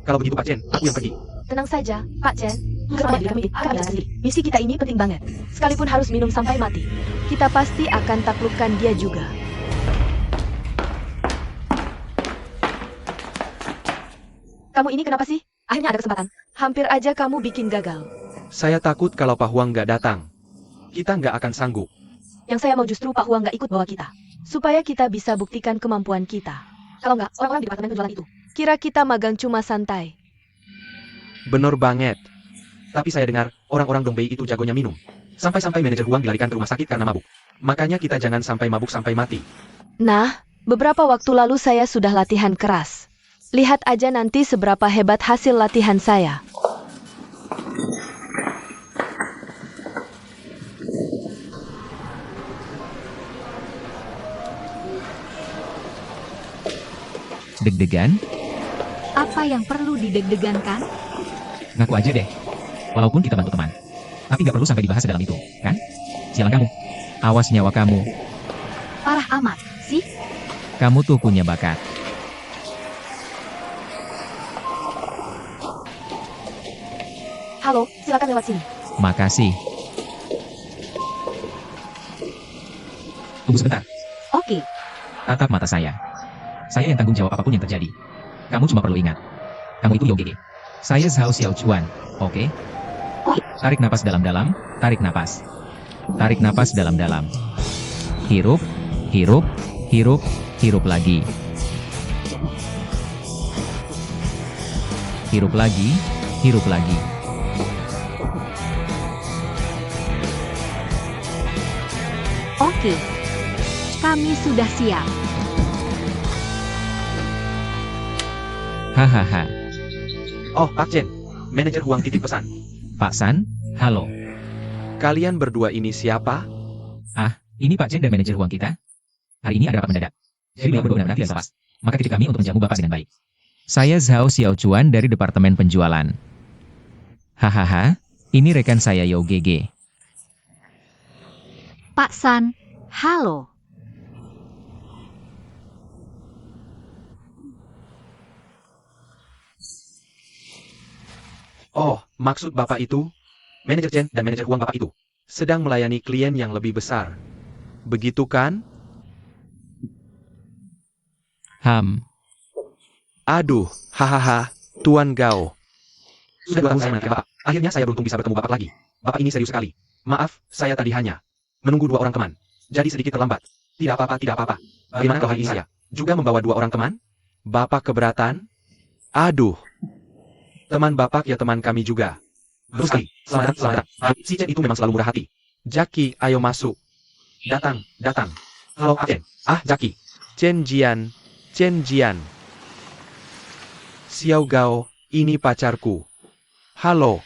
Kalau begitu Pak Chen, aku yang pergi. Tenang saja, Pak Chen. Keselamatan diri kami akan jalan sendiri. Misi kita ini penting banget. Sekalipun harus minum sampai mati, kita pasti akan taklukkan dia juga. Kamu ini kenapa sih? Akhirnya ada kesempatan. Hampir aja kamu bikin gagal. Saya takut kalau Pak Huang nggak datang. Kita nggak akan sanggup. Yang saya mau justru Pak Huang nggak ikut bawa kita. Supaya kita bisa buktikan kemampuan kita. Kalau nggak, orang-orang di departemen penjualan itu kira kita magang cuma santai. Bener banget. Tapi saya dengar, orang-orang Dongbei itu jagonya minum. Sampai-sampai manajer Huang dilarikan ke rumah sakit karena mabuk. Makanya kita jangan sampai mabuk sampai mati. Nah, beberapa waktu lalu saya sudah latihan keras. Lihat aja nanti seberapa hebat hasil latihan saya. Deg-degan? Apa yang perlu dideg-degankan? Ngaku aja deh. Walaupun kita bantu teman. Tapi gak perlu sampai dibahas sedalam itu, kan? Sialan kamu. Awas nyawa kamu. Parah amat, sih? Kamu tuh punya bakat. Halo, silakan lewat sini. Makasih. Tunggu sebentar. Oke. Tatap mata saya. Saya yang tanggung jawab apapun yang terjadi. Kamu cuma perlu ingat. Kamu itu Yogege. Saya Zhao Xiaochuan, oke? Tarik napas dalam-dalam, tarik napas. Tarik napas dalam-dalam. Hirup, hirup, hirup, hirup lagi. Hirup lagi, hirup lagi. Oke. Kami sudah siap. Hahaha. Oh, Pak Chen. Manajer Huang titip pesan. Pak San, halo. Kalian berdua ini siapa? Ini Pak Chen dan manajer uang kita. Hari ini ada rapat mendadak. Jadi beliau berdua benar-benar tidak lepas. Maka titip kami untuk menjamu Bapak dengan baik. Saya Zhao Xiaochuan dari Departemen Penjualan. Hahaha, ini rekan saya Yo GG. Pak San, halo. Oh, maksud Bapak itu? Manajer Chen dan manajer Huang Bapak itu sedang melayani klien yang lebih besar. Begitu kan? Aduh, hahaha, Tuan Gao. Sudah 2 tahun saya menanti Bapak. Akhirnya saya beruntung bisa bertemu Bapak lagi. Bapak ini serius sekali. Maaf, saya tadi hanya menunggu 2 orang teman. Jadi sedikit terlambat. Tidak apa-apa, tidak apa-apa. Bagaimana kalau hari ini saya juga membawa 2 orang teman? Bapak keberatan? Aduh. Teman Bapak ya teman kami juga. Bagus sekali. Selamat datang, selamat datang. Si Chen itu memang selalu murah hati. Jackie, ayo masuk. Datang, datang. Halo, Pak Chen. Jackie. Chen Jian. Xiao Gao, ini pacarku. Halo.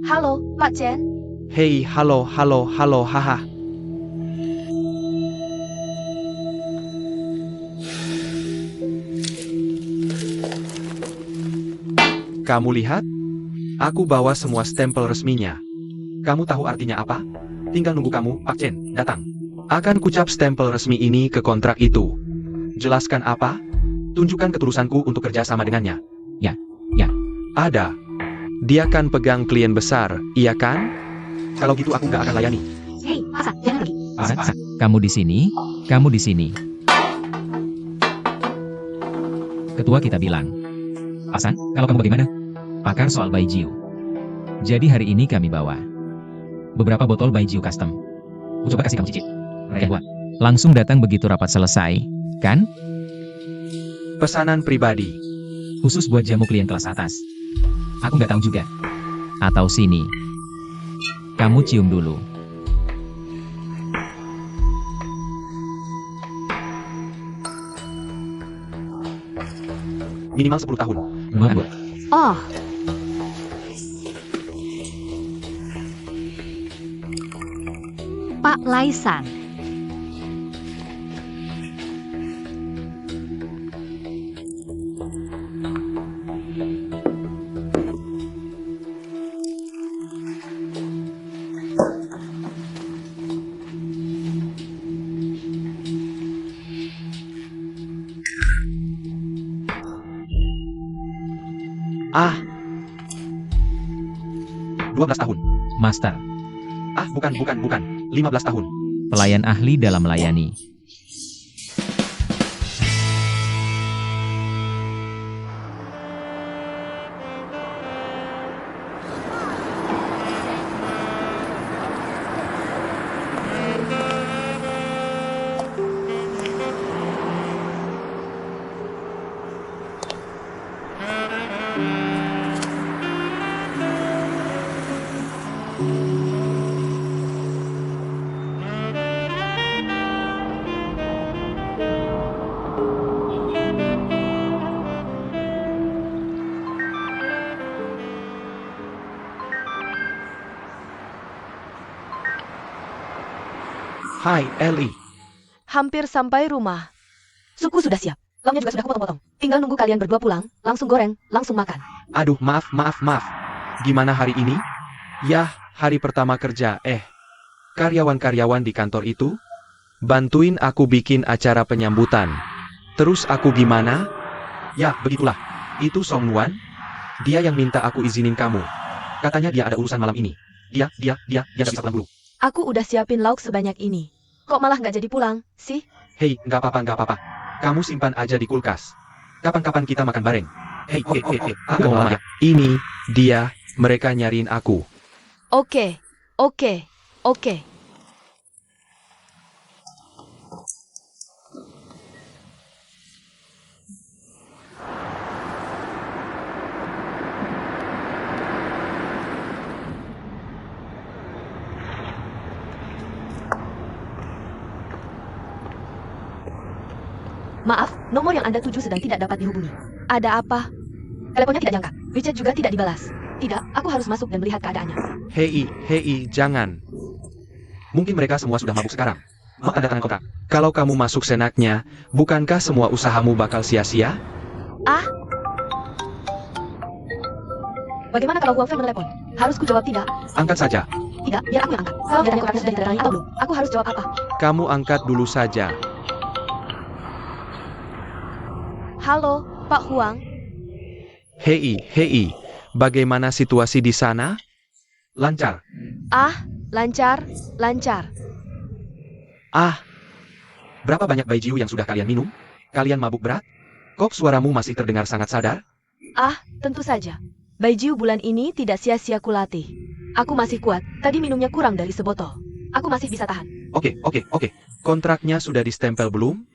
Halo, Pak Chen. Hei, halo, haha. Kamu lihat? Aku bawa semua stempel resminya. Kamu tahu artinya apa? Tinggal nunggu kamu, Pak Chen, datang. Akan kucap stempel resmi ini ke kontrak itu. Jelaskan apa? Tunjukkan ketulusanku untuk kerja sama dengannya. Ya. Ada. Dia kan pegang klien besar, iya kan? Kalau gitu aku nggak akan layani. Hei, Pak San, jangan pergi. Pak San, kamu di sini. Ketua kita bilang, Pak San, kalau kamu bagaimana? Pakar soal Baijiu. Jadi hari ini kami bawa beberapa botol Baijiu custom. Coba kasih kamu cicip. Buat. Langsung datang begitu rapat selesai, kan? Pesanan pribadi. Khusus buat jamu klien kelas atas. Aku nggak tahu juga. Atau sini. Kamu cium dulu. Minimal 10 tahun. Dua. Oh, Pak Laisan. Ah. 12 tahun. Master, Bukan. 15 tahun. pelayan ahli dalam melayani. Hai, Ellie. Hampir sampai rumah. Suku sudah siap. Lauknya juga sudah kupotong-potong. Tinggal nunggu kalian berdua pulang, langsung goreng, langsung makan. Aduh, maaf. Gimana hari ini? Yah, hari pertama kerja. Karyawan-karyawan di kantor itu bantuin aku bikin acara penyambutan. Terus aku gimana? Ya, begitulah. Itu Song Nuan. Dia yang minta aku izinin kamu. Katanya dia ada urusan malam ini. Dia nggak bisa pulang dulu. Aku udah siapin lauk sebanyak ini. Kok malah nggak jadi pulang, sih? Hei, nggak apa-apa. Kamu simpan aja di kulkas. Kapan-kapan kita makan bareng. Hei, aku mau lama ya. Ini, dia, mereka nyariin aku. Oke. Maaf, nomor yang Anda tuju sedang tidak dapat dihubungi. Ada apa? Teleponnya tidak diangkat. WeChat juga tidak dibalas. Tidak, aku harus masuk dan melihat keadaannya. Hei, jangan. Mungkin mereka semua sudah mabuk sekarang. Mau tanda tangan kontrak. Kalau kamu masuk senaknya, bukankah semua usahamu bakal sia-sia? Ah? Bagaimana kalau Huang Fei menelepon? Harus ku jawab tidak? Angkat saja. Tidak, biar aku yang angkat. Kalau datanya kontraknya sudah ditandatangani atau belum? Aku harus jawab apa? Kamu angkat dulu saja. Halo, Pak Huang. Hei, bagaimana situasi di sana? Lancar. Ah, lancar. Ah, berapa banyak baijiu yang sudah kalian minum? Kalian mabuk berat? Kok suaramu masih terdengar sangat sadar? Ah, tentu saja. Baijiu bulan ini tidak sia-sia kulatih. Aku masih kuat, tadi minumnya kurang dari sebotol. Aku masih bisa tahan. Oke. Kontraknya sudah distempel belum?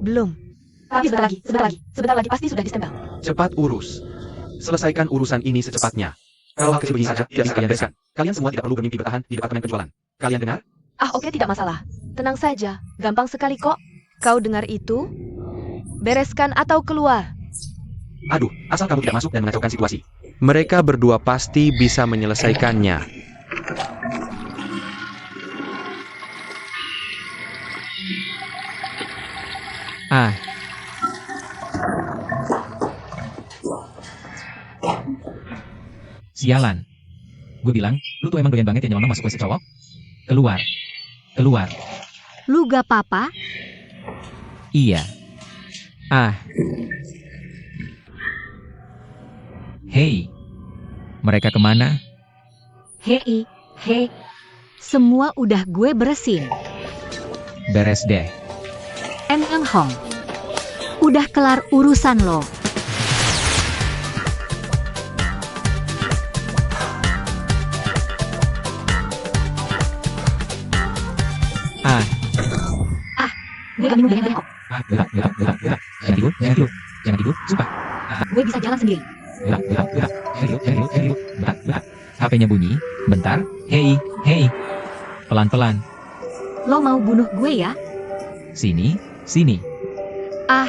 Belum. Tapi sebentar lagi pasti sudah distempel. Cepat urus. Selesaikan urusan ini secepatnya. Kalau hal kecil begini saja tidak bisa kalian bereskan. Kalian semua tidak perlu bermimpi bertahan di departemen penjualan. Kalian dengar? Ah, oke, tidak masalah. Tenang saja, gampang sekali kok. Kau dengar itu? Bereskan atau keluar. Aduh, asal kamu tidak masuk dan mengacaukan situasi. Mereka berdua pasti bisa menyelesaikannya. Ah. Sialan. Gue bilang, lu tuh emang doyan banget ya nyelonong masuk WC cowok? Keluar. Lu gak apa-apa? Iya. Ah. Hei. Mereka kemana? Hei. Semua udah gue beresin. Beres deh. Eng Hong. Udah kelar urusan lo. Gue gak minum banyak kok. Gelap. Jangan tidur, sumpah. Gue bisa jalan sendiri. Gelap. Jangan tidur. HP-nya bunyi. Bentar. Hei. Pelan-pelan. Lo mau bunuh gue ya? Sini. Ah,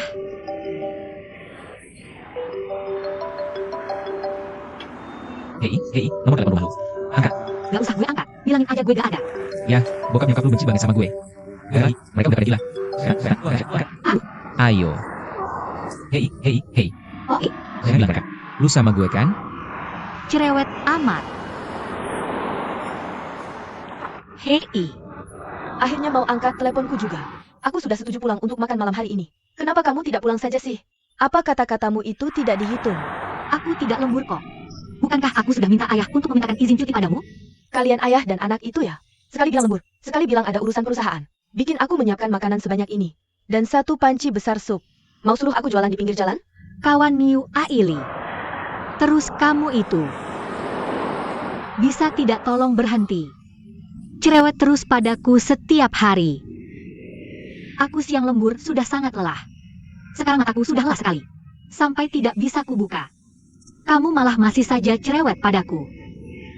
Hei, nomor telepon rumah lu. Angkat. gak usah gue angkat. Bilangin aja gue gak ada. Ya, bokap nyokap lu benci banget sama gue. Mereka udah pada gila. Ayo. Hei. Oke, Jangan bilang mereka. Lu sama gue kan? cerewet amat. Hei, Akhirnya mau angkat teleponku juga. Aku sudah setuju pulang untuk makan malam hari ini. Kenapa kamu tidak pulang saja sih? Apa kata-katamu itu tidak dihitung? aku tidak lembur kok. Bukankah aku sudah minta ayah untuk memintakan izin cuti padamu? Kalian ayah dan anak itu ya? Sekali bilang lembur, sekali bilang ada urusan perusahaan. Bikin aku menyiapkan makanan sebanyak ini. Dan 1 panci besar sup. Mau suruh aku jualan di pinggir jalan? Kawan Miu Aili. Terus kamu itu bisa tidak tolong berhenti? Cerewet terus padaku setiap hari. Aku siang lembur sudah sangat lelah. Sekarang mataku sudah lelah sekali. Sampai tidak bisa kubuka. Kamu malah masih saja cerewet padaku.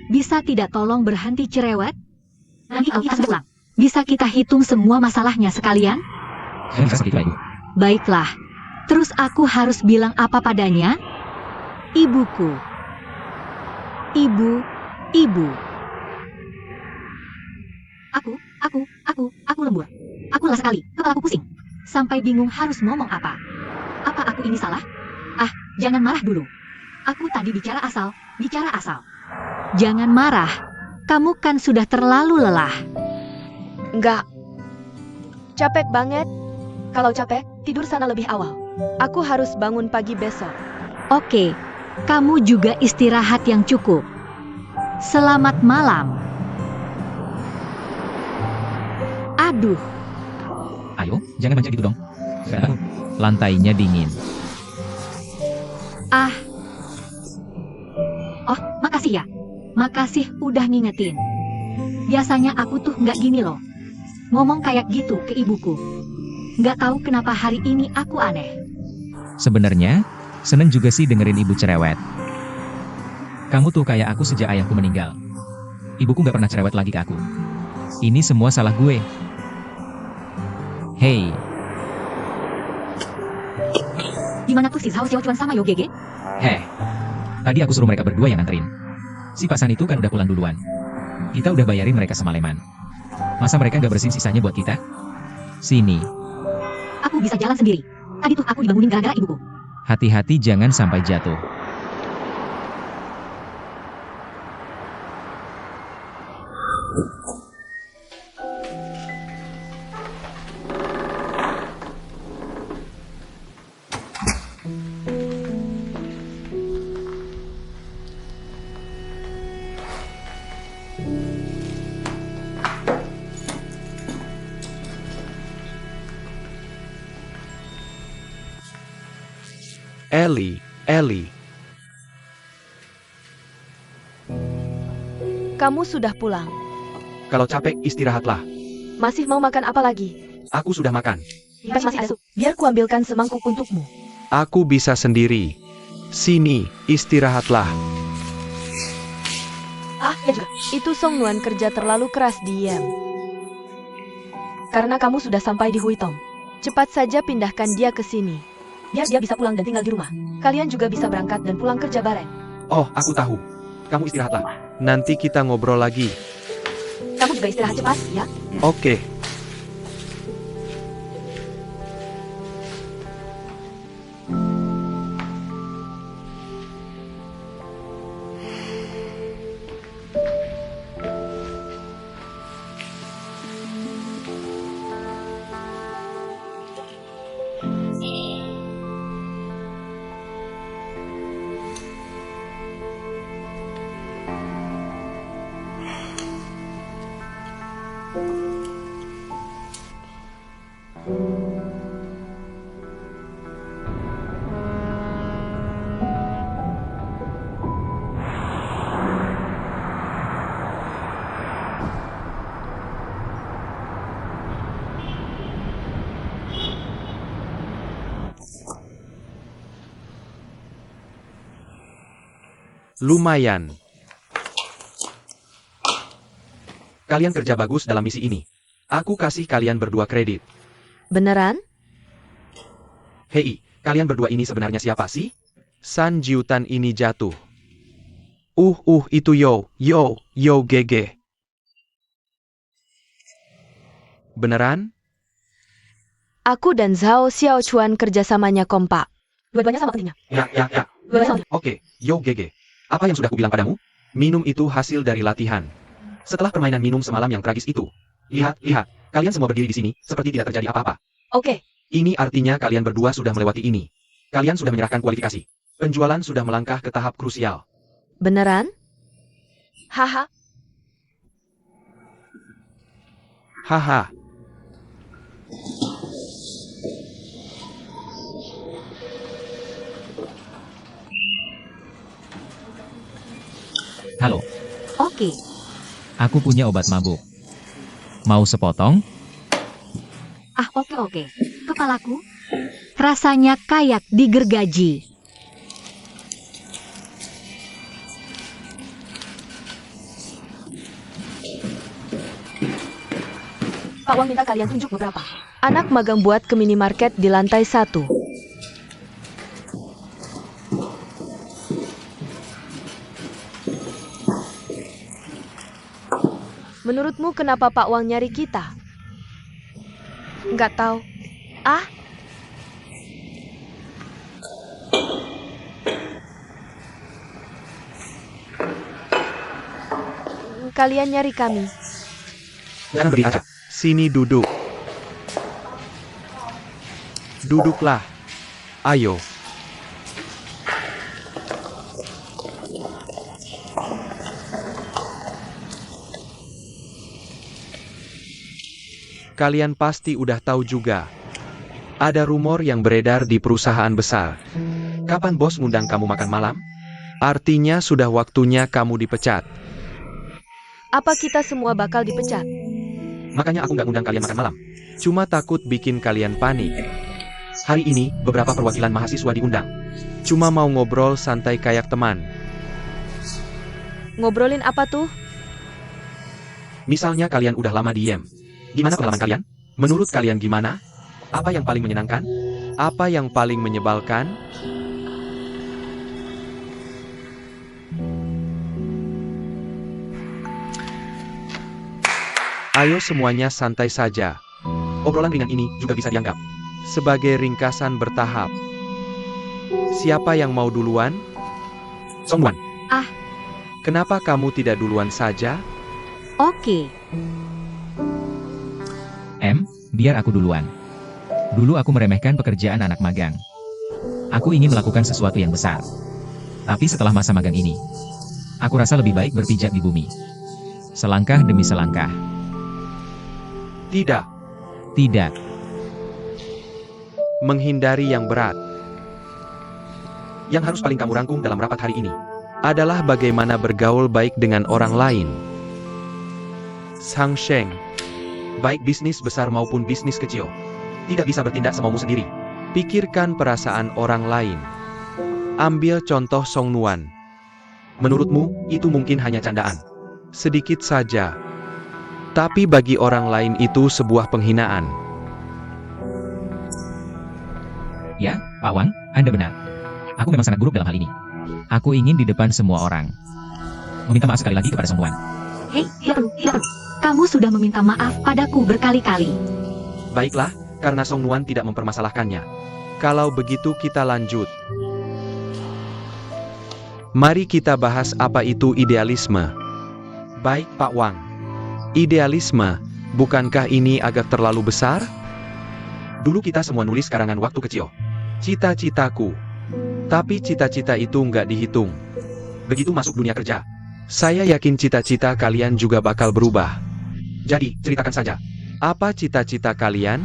Bisa tidak tolong berhenti cerewet? Nanti kalau kita sudah pulang, bisa kita hitung semua masalahnya sekalian? Saya bisa seperti itu, Ibu. Baiklah. Terus aku harus bilang apa padanya? Ibuku. Ibu. Aku lembur. Aku lelah sekali, kepalaku pusing. Sampai bingung harus ngomong apa. Apa aku ini salah? Ah, jangan marah dulu. Aku tadi bicara asal. Jangan marah. Kamu kan sudah terlalu lelah. Enggak. Capek banget. Kalau capek, tidur sana lebih awal. Aku harus bangun pagi besok. Oke, kamu juga istirahat yang cukup. Selamat malam. Aduh, Ayo, jangan manja gitu dong. Lantainya dingin. oh makasih ya. Makasih udah ngingetin. Biasanya aku tuh nggak gini loh. Ngomong kayak gitu ke ibuku. Nggak tahu kenapa hari ini aku aneh. Sebenarnya, seneng juga sih dengerin ibu cerewet. Kamu tuh kayak aku sejak ayahku meninggal. Ibuku nggak pernah cerewet lagi ke aku. Ini semua salah gue. Hei. Di mana tuh si Zhao Xiaochuan sama Yo Gege? Heh, tadi aku suruh mereka berdua yang nganterin. Si Pasan itu kan udah pulang duluan. Kita udah bayarin mereka semaleman. Masa mereka nggak bersihin sisanya buat kita? Sini, Aku bisa jalan sendiri. Tadi tuh aku dibangunin gara-gara ibuku. hati-hati jangan sampai jatuh. Eli. Kamu sudah pulang. Kalau capek, istirahatlah. Masih mau makan apa lagi? Aku sudah makan. Masih ada sup. Biar kuambilkan semangkuk untukmu. Aku bisa sendiri. Sini, istirahatlah. Ah, ya juga. Itu Song Nuan kerja terlalu keras diam. Karena kamu sudah sampai di Huitong. Cepat saja pindahkan dia ke sini. Biar dia bisa pulang dan tinggal di rumah. Kalian juga bisa berangkat dan pulang kerja bareng. Oh, aku tahu. Kamu istirahatlah. Nanti kita ngobrol lagi. Kamu juga istirahat cepat, ya? Oke. Lumayan. Kalian kerja bagus dalam misi ini. Aku kasih kalian berdua kredit. Beneran? Hei, kalian berdua ini sebenarnya siapa sih? San Jiutan ini jatuh. Itu Yo Gege. Beneran? Aku dan Zhao Xiaochuan kerjasamanya kompak. Dua-duanya sama pentingnya. Ya. Dua-duanya sama. Oke, Yo Gege. Apa yang sudah kubilang padamu? Minum itu hasil dari latihan. Setelah permainan minum semalam yang tragis itu. Lihat. Kalian semua berdiri di sini, seperti tidak terjadi apa-apa. Oke. Ini artinya kalian berdua sudah melewati ini. Kalian sudah menyerahkan kualifikasi. Penjualan sudah melangkah ke tahap krusial. Beneran? Haha. Haha. Halo, Oke. aku punya obat mabuk. Mau sepotong? Ah, oke. Kepalaku rasanya kayak digergaji. Pak Wang minta kalian tunjuk beberapa. Anak magang buat ke minimarket di lantai 1. Menurutmu kenapa Pak Wang nyari kita? Nggak tahu. Ah? Kalian nyari kami. Jangan beri acak. Sini duduk. Duduklah. Ayo. Kalian pasti udah tahu juga. Ada rumor yang beredar di perusahaan besar. Kapan bos ngundang kamu makan malam? Artinya sudah waktunya kamu dipecat. Apa kita semua bakal dipecat? Makanya aku nggak undang kalian makan malam. Cuma takut bikin kalian panik. Hari ini, beberapa perwakilan mahasiswa diundang. Cuma mau ngobrol santai kayak teman. Ngobrolin apa tuh? Misalnya kalian udah lama diem. Gimana pengalaman kalian? Menurut kalian gimana? Apa yang paling menyenangkan? Apa yang paling menyebalkan? Ayo semuanya santai saja. Obrolan ringan ini juga bisa dianggap sebagai ringkasan bertahap. Siapa yang mau duluan? Songwan. Ah. Kenapa kamu tidak duluan saja? Oke. Biar aku duluan. Dulu aku meremehkan pekerjaan anak magang. Aku ingin melakukan sesuatu yang besar. Tapi setelah masa magang ini, aku rasa lebih baik berpijak di bumi. Selangkah demi selangkah. Tidak. Tidak. Menghindari yang berat. Yang harus paling kamu rangkum dalam rapat hari ini adalah bagaimana bergaul baik dengan orang lain. Sang Sheng, baik bisnis besar maupun bisnis kecil, tidak bisa bertindak semaumu sendiri. Pikirkan perasaan orang lain. Ambil contoh Song Nuan. Menurutmu, itu mungkin hanya candaan. Sedikit saja. Tapi bagi orang lain itu sebuah penghinaan. Ya, Pak Wang, Anda benar. Aku memang sangat buruk dalam hal ini. Aku ingin di depan semua orang meminta maaf sekali lagi kepada Song Nuan. Hei, kamu sudah meminta maaf padaku berkali-kali. Baiklah, karena Song Nuan tidak mempermasalahkannya. Kalau begitu kita lanjut. Mari kita bahas apa itu idealisme. Baik, Pak Wang. Idealisme, bukankah ini agak terlalu besar? Dulu kita semua nulis karangan waktu kecil. Cita-citaku. Tapi cita-cita itu nggak dihitung. Begitu masuk dunia kerja, saya yakin cita-cita kalian juga bakal berubah. Jadi, ceritakan saja. Apa cita-cita kalian?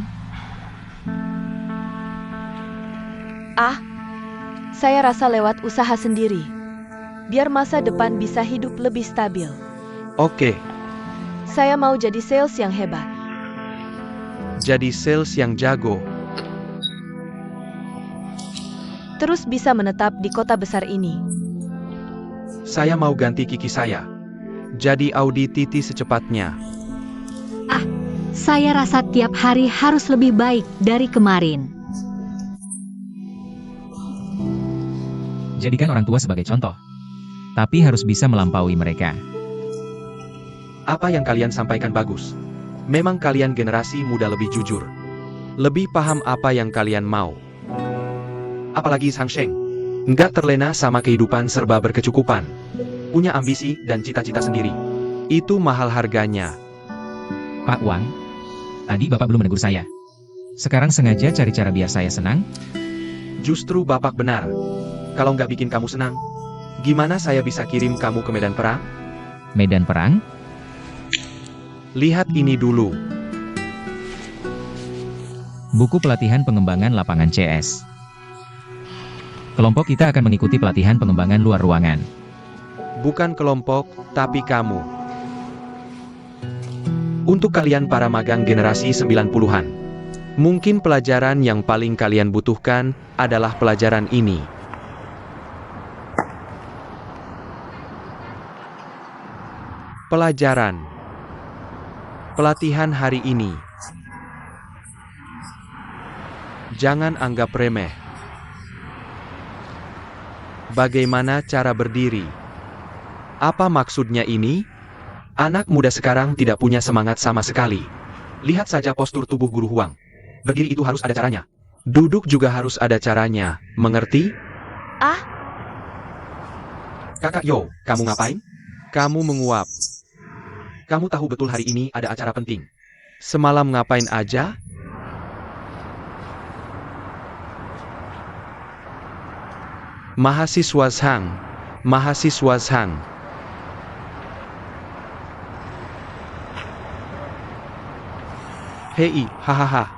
Saya rasa lewat usaha sendiri. Biar masa depan bisa hidup lebih stabil. Oke, Saya mau jadi sales yang hebat. jadi sales yang jago. Terus bisa menetap di kota besar ini. Saya mau ganti kiki saya. Jadi Audi TT secepatnya. Saya rasa tiap hari harus lebih baik dari kemarin. Jadikan orang tua sebagai contoh. Tapi harus bisa melampaui mereka. Apa yang kalian sampaikan bagus. Memang kalian generasi muda lebih jujur. Lebih paham apa yang kalian mau. Apalagi Sang Sheng. Nggak terlena sama kehidupan serba berkecukupan. Punya ambisi dan cita-cita sendiri. Itu mahal harganya. Pak Wang, tadi Bapak belum menegur saya. Sekarang sengaja cari cara biar saya senang? Justru Bapak benar. Kalau nggak bikin kamu senang, gimana saya bisa kirim kamu ke medan perang? Medan perang? Lihat ini dulu. Buku pelatihan pengembangan lapangan CS. Kelompok kita akan mengikuti pelatihan pengembangan luar ruangan. Bukan kelompok, tapi kamu. Untuk kalian para magang generasi 90-an, mungkin pelajaran yang paling kalian butuhkan adalah pelajaran ini. Pelajaran. Pelatihan hari ini. Jangan anggap remeh. Bagaimana cara berdiri? Apa maksudnya ini? Anak muda sekarang tidak punya semangat sama sekali. Lihat saja postur tubuh guru Huang. Berdiri itu harus ada caranya. Duduk juga harus ada caranya. Mengerti? Kakak Yo, kamu ngapain? Kamu menguap. Kamu tahu betul hari ini ada acara penting. Semalam ngapain aja? Mahasiswa Zhang. Mahasiswa Zhang. Hei, hahaha.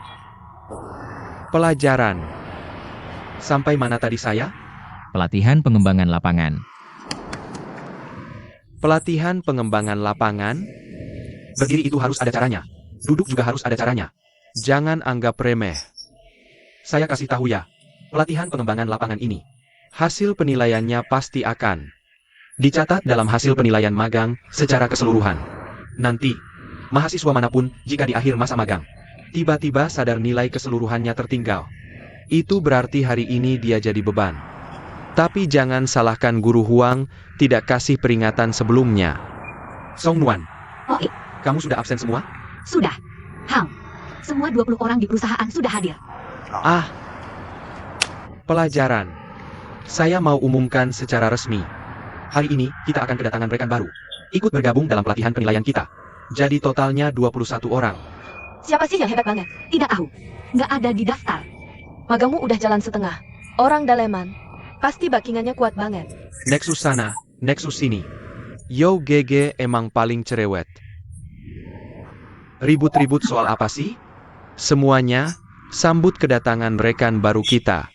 Pelajaran. Sampai mana tadi saya? Pelatihan pengembangan lapangan. Pelatihan pengembangan lapangan. Berdiri itu harus ada caranya. Duduk juga harus ada caranya. Jangan anggap remeh. Saya kasih tahu ya. Pelatihan pengembangan lapangan ini. Hasil penilaiannya pasti akan dicatat dalam hasil penilaian magang secara keseluruhan. Nanti, mahasiswa manapun jika di akhir masa magang tiba-tiba sadar nilai keseluruhannya tertinggal, Itu berarti hari ini dia jadi beban. Tapi jangan salahkan Guru Huang, tidak kasih peringatan sebelumnya. Song Nuan, Oke, kamu sudah absen semua? sudah. Hang, semua 20 orang di perusahaan sudah hadir. Ah, pelajaran. Saya mau umumkan secara resmi. Hari ini, kita akan kedatangan rekan baru. Ikut bergabung dalam pelatihan penilaian kita. Jadi totalnya 21 orang. Siapa sih yang hebat banget? Tidak tahu. Nggak ada di daftar. Magangmu udah jalan setengah. Orang daleman. Pasti backingannya kuat banget. Nexus sana, Nexus sini. Yo GG emang paling cerewet. Ribut-ribut soal apa sih? Semuanya, sambut kedatangan rekan baru kita.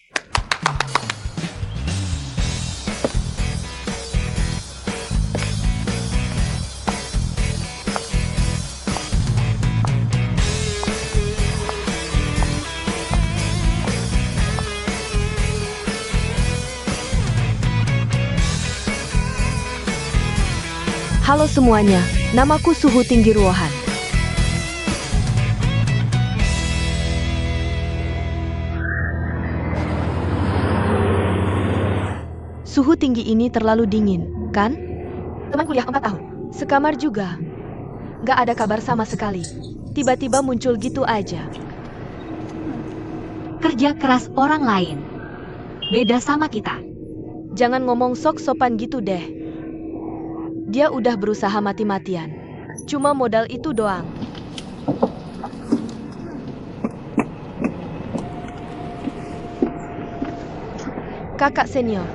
Halo semuanya, namaku Suhu Tinggi Ruohan. Suhu tinggi ini terlalu dingin, kan? Teman kuliah 4 tahun. Sekamar juga. Gak ada kabar sama sekali. Tiba-tiba muncul gitu aja. Kerja keras orang lain. Beda sama kita. Jangan ngomong sok sopan gitu deh. Dia udah berusaha mati-matian. Cuma modal itu doang. Kakak senior,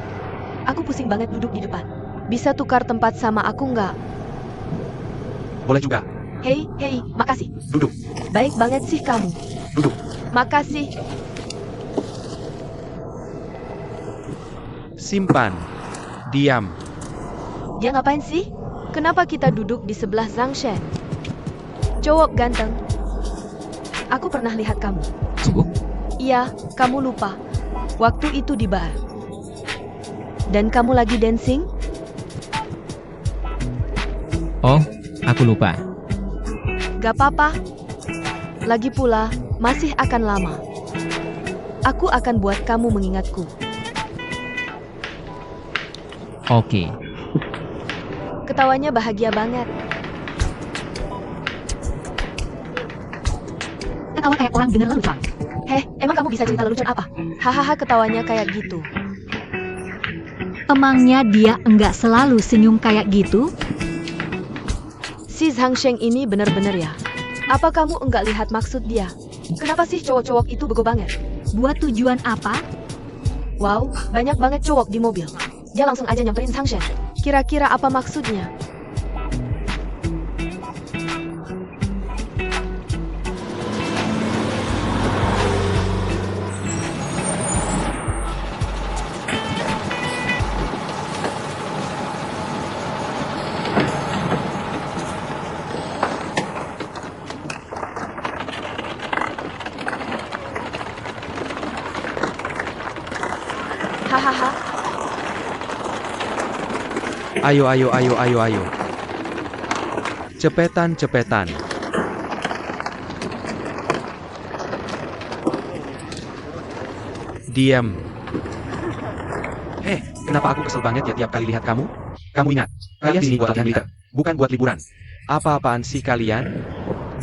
aku pusing banget duduk di depan. Bisa tukar tempat sama aku nggak? Boleh juga. Hei, makasih. Duduk, Baik banget sih kamu. duduk. Makasih. Simpan. Diam. Dia ngapain sih? Kenapa kita duduk di sebelah Zhang Shen? Cowok ganteng. Aku pernah lihat kamu. Sungguh? Iya, kamu lupa. Waktu itu di bar. Dan kamu lagi dancing? Oh, aku lupa. Gak apa-apa. Lagi pula, masih akan lama. Aku akan buat kamu mengingatku. Oke. Ketawanya bahagia banget. Ketawa kayak orang dengar lelucon. Emang kamu bisa cerita lelucon apa? Hahaha, ketawanya kayak gitu. Emangnya dia enggak selalu senyum kayak gitu? Si Zhang Sheng ini bener-bener ya. Apa kamu enggak lihat maksud dia? Kenapa sih cowok-cowok itu bego banget? Buat tujuan apa? Wow, banyak banget cowok di mobil. Dia langsung aja nyamperin Zhang Shen. Kira-kira apa maksudnya? Hahaha. Ayo. Cepetan. Diam. Kenapa aku kesel banget ya tiap kali lihat kamu? Kamu ingat, kalian sini buat latihan militer, bukan buat liburan. Apa-apaan sih kalian?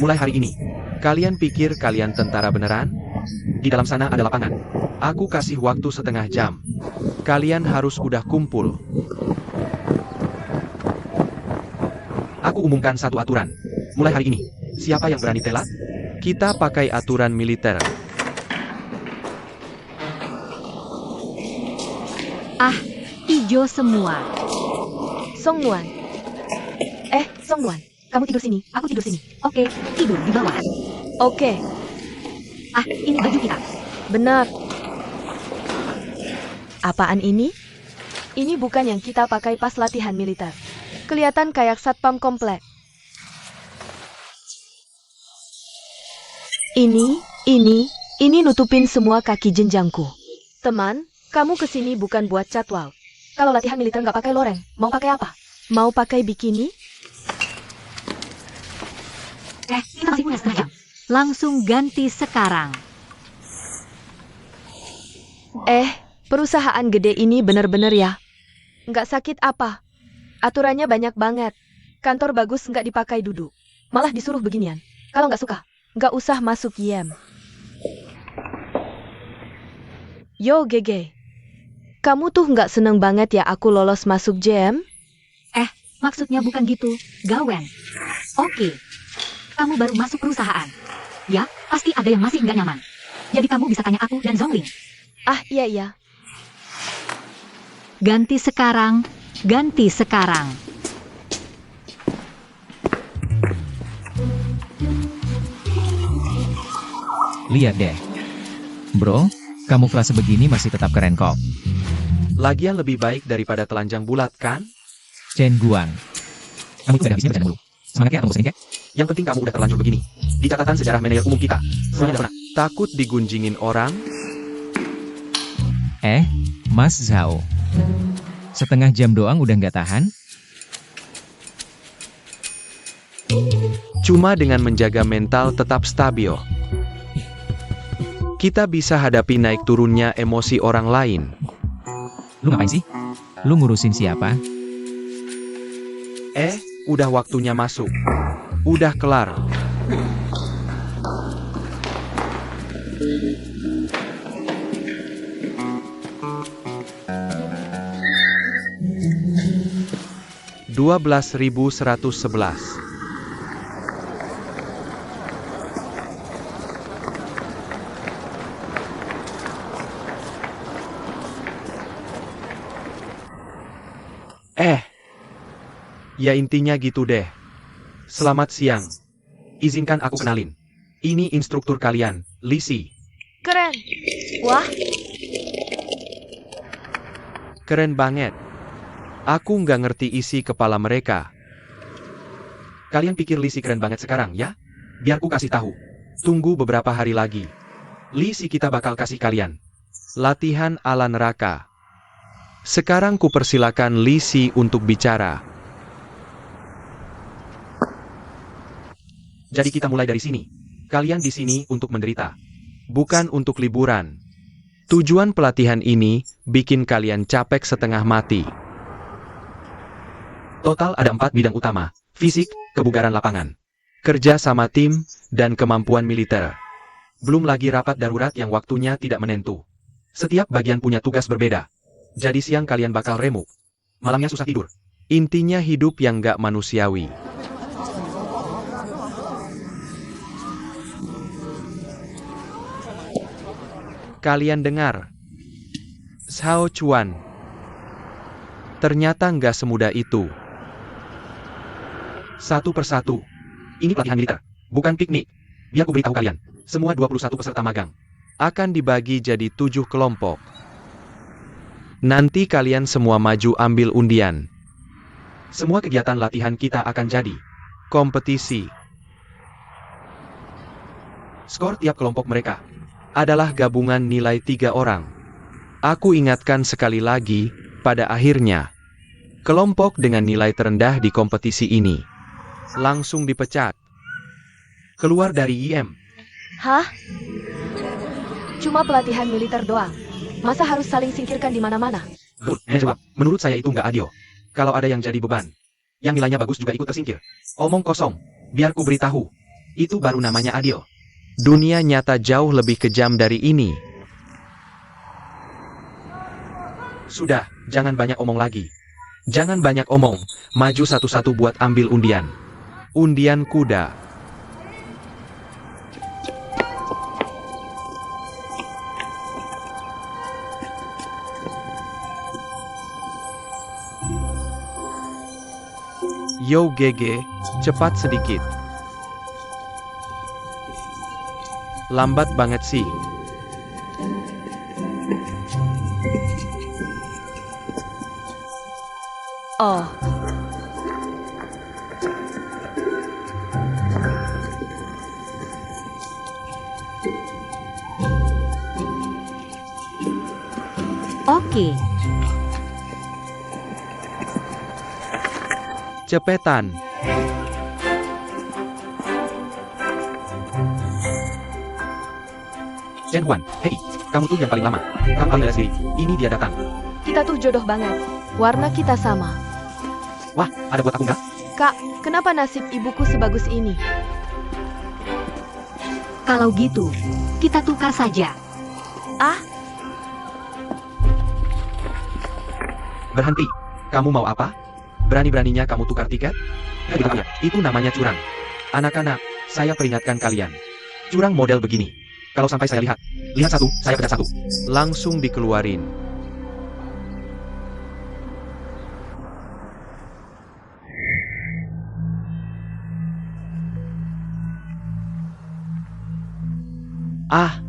Mulai hari ini, kalian pikir kalian tentara beneran? Di dalam sana ada lapangan. Aku kasih waktu setengah jam. Kalian harus udah kumpul. Aku umumkan satu aturan. Mulai hari ini, siapa yang berani telat? Kita pakai aturan militer. Ah, ijo semua. Song Nuan. Song Nuan, kamu tidur sini, aku tidur sini. Oke, tidur di bawah. Oke, Ah, ini baju kita. benar. Apaan ini? Ini bukan yang kita pakai pas latihan militer. Kelihatan kayak satpam komplek. Ini nutupin semua kaki jenjangku. Teman, kamu kesini bukan buat catwalk. Kalau latihan militer nggak pakai loreng, mau pakai apa? Mau pakai bikini? Kita masih punya setengah jam. Langsung ganti sekarang. Perusahaan gede ini bener-bener ya. Nggak sakit apa. Aturannya banyak banget. Kantor bagus nggak dipakai duduk. Malah disuruh beginian. Kalau nggak suka, nggak usah masuk YM. Yo Gege. Kamu tuh nggak seneng banget ya aku lolos masuk JM? Maksudnya bukan gitu, Gawen. Oke. Kamu baru masuk perusahaan. Ya, pasti ada yang masih nggak nyaman. Jadi kamu bisa tanya aku dan Zongling. Iya. Ganti sekarang. Lihat deh. Bro, kamuflase begini masih tetap keren kok. Lagian lebih baik daripada telanjang bulat kan? Chen Guang. Kamu itu udah habisnya bercanda mulu. Semangat ya, atau bosan ya? Yang penting kamu udah terlanjur begini. Di catatan sejarah manajer umum kita, semuanya udah pernah. Takut digunjingin orang? Mas Zhao. Setengah jam doang udah nggak tahan? Cuma dengan menjaga mental tetap stabil, kita bisa hadapi naik turunnya emosi orang lain. Lu ngapain sih? Lu ngurusin siapa? Udah waktunya masuk. Udah kelar. $12.111. Ya intinya gitu deh. Selamat siang. Izinkan aku kenalin. Ini instruktur kalian, Lisi. Keren. Wah, Keren banget. Aku nggak ngerti isi kepala mereka. Kalian pikir Lisi keren banget sekarang ya? Biar ku kasih tahu. Tunggu beberapa hari lagi. Lisi kita bakal kasih kalian latihan ala neraka. Sekarang ku persilakan Lisi untuk bicara. Jadi kita mulai dari sini. Kalian di sini untuk menderita, bukan untuk liburan. Tujuan pelatihan ini bikin kalian capek setengah mati. Total ada 4 bidang utama: fisik, kebugaran lapangan, kerja sama tim, dan kemampuan militer. Belum lagi rapat darurat yang waktunya tidak menentu. Setiap bagian punya tugas berbeda. Jadi siang kalian bakal remuk, malamnya susah tidur. Intinya hidup yang gak manusiawi. Kalian dengar? Zhao Chuan. Ternyata nggak semudah itu. Satu persatu. Ini pelatihan militer, bukan piknik. Biar ku beritahu kalian, semua 21 peserta magang akan dibagi jadi 7 kelompok. Nanti kalian semua maju ambil undian. Semua kegiatan latihan kita akan jadi kompetisi. Skor tiap kelompok mereka adalah gabungan nilai 3 orang. Aku ingatkan sekali lagi, pada akhirnya, kelompok dengan nilai terendah di kompetisi ini langsung dipecat. Keluar dari IM. hah? Cuma pelatihan militer doang. Masa harus saling singkirkan di mana-mana? Jawab, menurut saya itu nggak adil. Kalau ada yang jadi beban, yang nilainya bagus juga ikut tersingkir. Omong kosong, biar ku beritahu. Itu baru namanya adil. Dunia nyata jauh lebih kejam dari ini. Sudah, jangan banyak omong lagi. Jangan banyak omong, maju satu-satu buat ambil undian. Undian kuda. Yo GG, cepat sedikit. Lambat banget sih. Oh, Oke. Cepetan. Chen Huan, hei, Kamu tuh yang paling lama. Kamu paling sendiri. Ini dia datang. Kita tuh jodoh banget. Warna kita sama. Wah, ada buat aku nggak? Kak, kenapa nasib ibuku sebagus ini? Kalau gitu, kita tukar saja. Ah, Berhenti. Kamu mau apa? Berani-beraninya kamu tukar tiket? Ya, itu namanya curang. Anak-anak, saya peringatkan kalian. Curang model begini. Kalau sampai saya lihat satu, saya pecat satu. Langsung dikeluarin. Ah.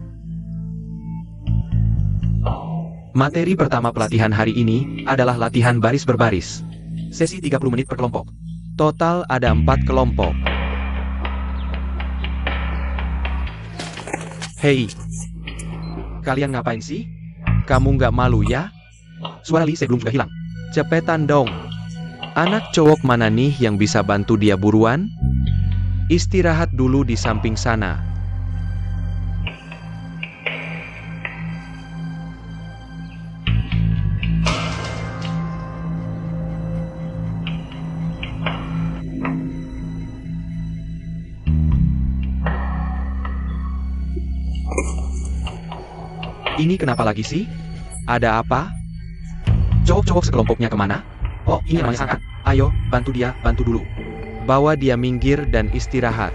Materi pertama pelatihan hari ini adalah latihan baris berbaris. Sesi 30 menit per kelompok. Total ada 4 kelompok. Hei, kalian ngapain sih? Kamu nggak malu ya? Suara Lee sebelum juga hilang. Cepetan dong. Anak cowok mana nih yang bisa bantu dia buruan? Istirahat dulu di samping sana. Ini kenapa lagi sih? Ada apa? Cowok-cowok sekelompoknya kemana? Oh, ini namanya Sangkan. Ayo, bantu dia, bantu dulu. Bawa dia minggir dan istirahat.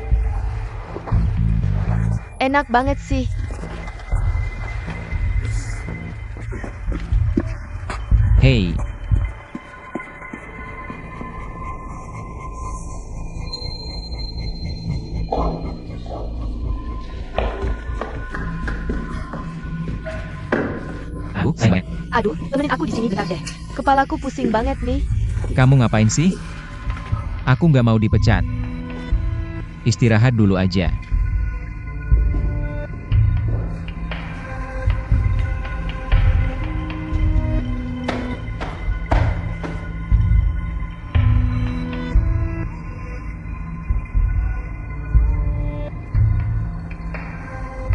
enak banget sih. Hei, Aduh, temenin aku di sini bentar deh. Kepalaku pusing banget nih. kamu ngapain sih? Aku nggak mau dipecat. Istirahat dulu aja.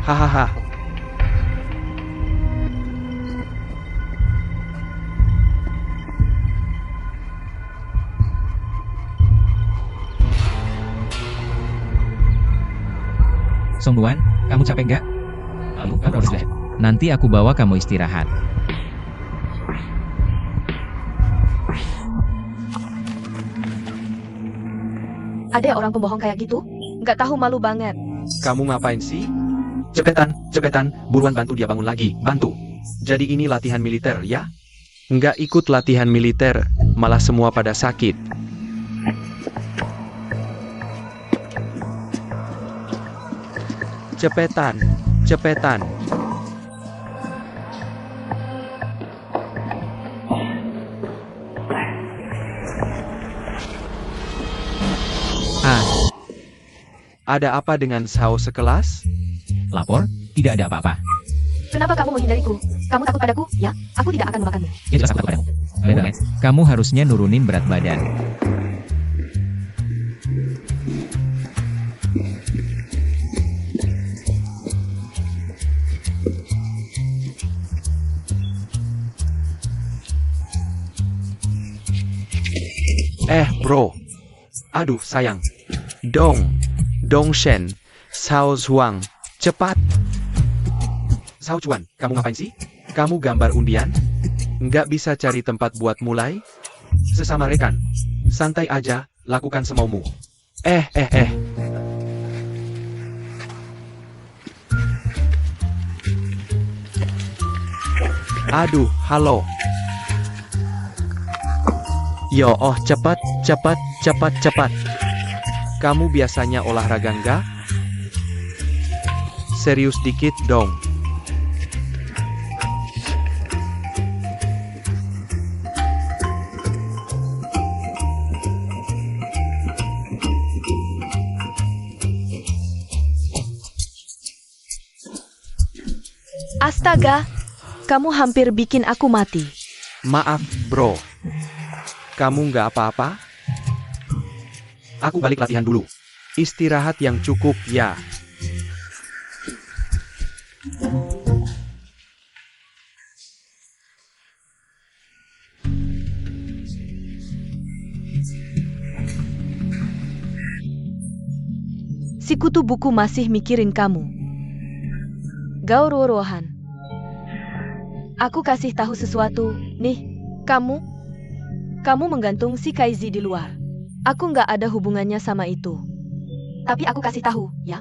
Hahaha. Song Luan, kamu capek nggak? Nanti aku bawa kamu istirahat. Ada orang pembohong kayak gitu? Nggak tahu malu banget. Kamu ngapain sih? Cepetan, cepetan, buruan bantu dia bangun lagi, bantu. Jadi ini latihan militer, ya? Nggak ikut latihan militer, malah semua pada sakit. Cepetan, cepetan. Ah, Ada apa dengan Sao sekelas? lapor? Tidak ada apa-apa. Kenapa kamu menghindariku? Kamu takut padaku? Ya, aku tidak akan memakanmu. Ya jelas aku takut padamu. Kamu harusnya nurunin berat badan. Bro. Aduh, sayang. Dong Shen. Sao Zhuang. Cepat. Sao Chuan, kamu ngapain sih? Kamu gambar undian? Nggak bisa cari tempat buat mulai? Sesama rekan. Santai aja, lakukan semaumu. Aduh, halo. Yo, cepat. Kamu biasanya olahraga nggak? Serius dikit dong. Astaga, kamu hampir bikin aku mati. Maaf, bro. Kamu nggak apa-apa? Aku balik latihan dulu. Istirahat yang cukup, ya. Si kutu buku masih mikirin kamu. Gao Ruohan. Aku kasih tahu sesuatu, nih. Kamu menggantung si Kaizi di luar. Aku nggak ada hubungannya sama itu. Tapi aku kasih tahu, ya.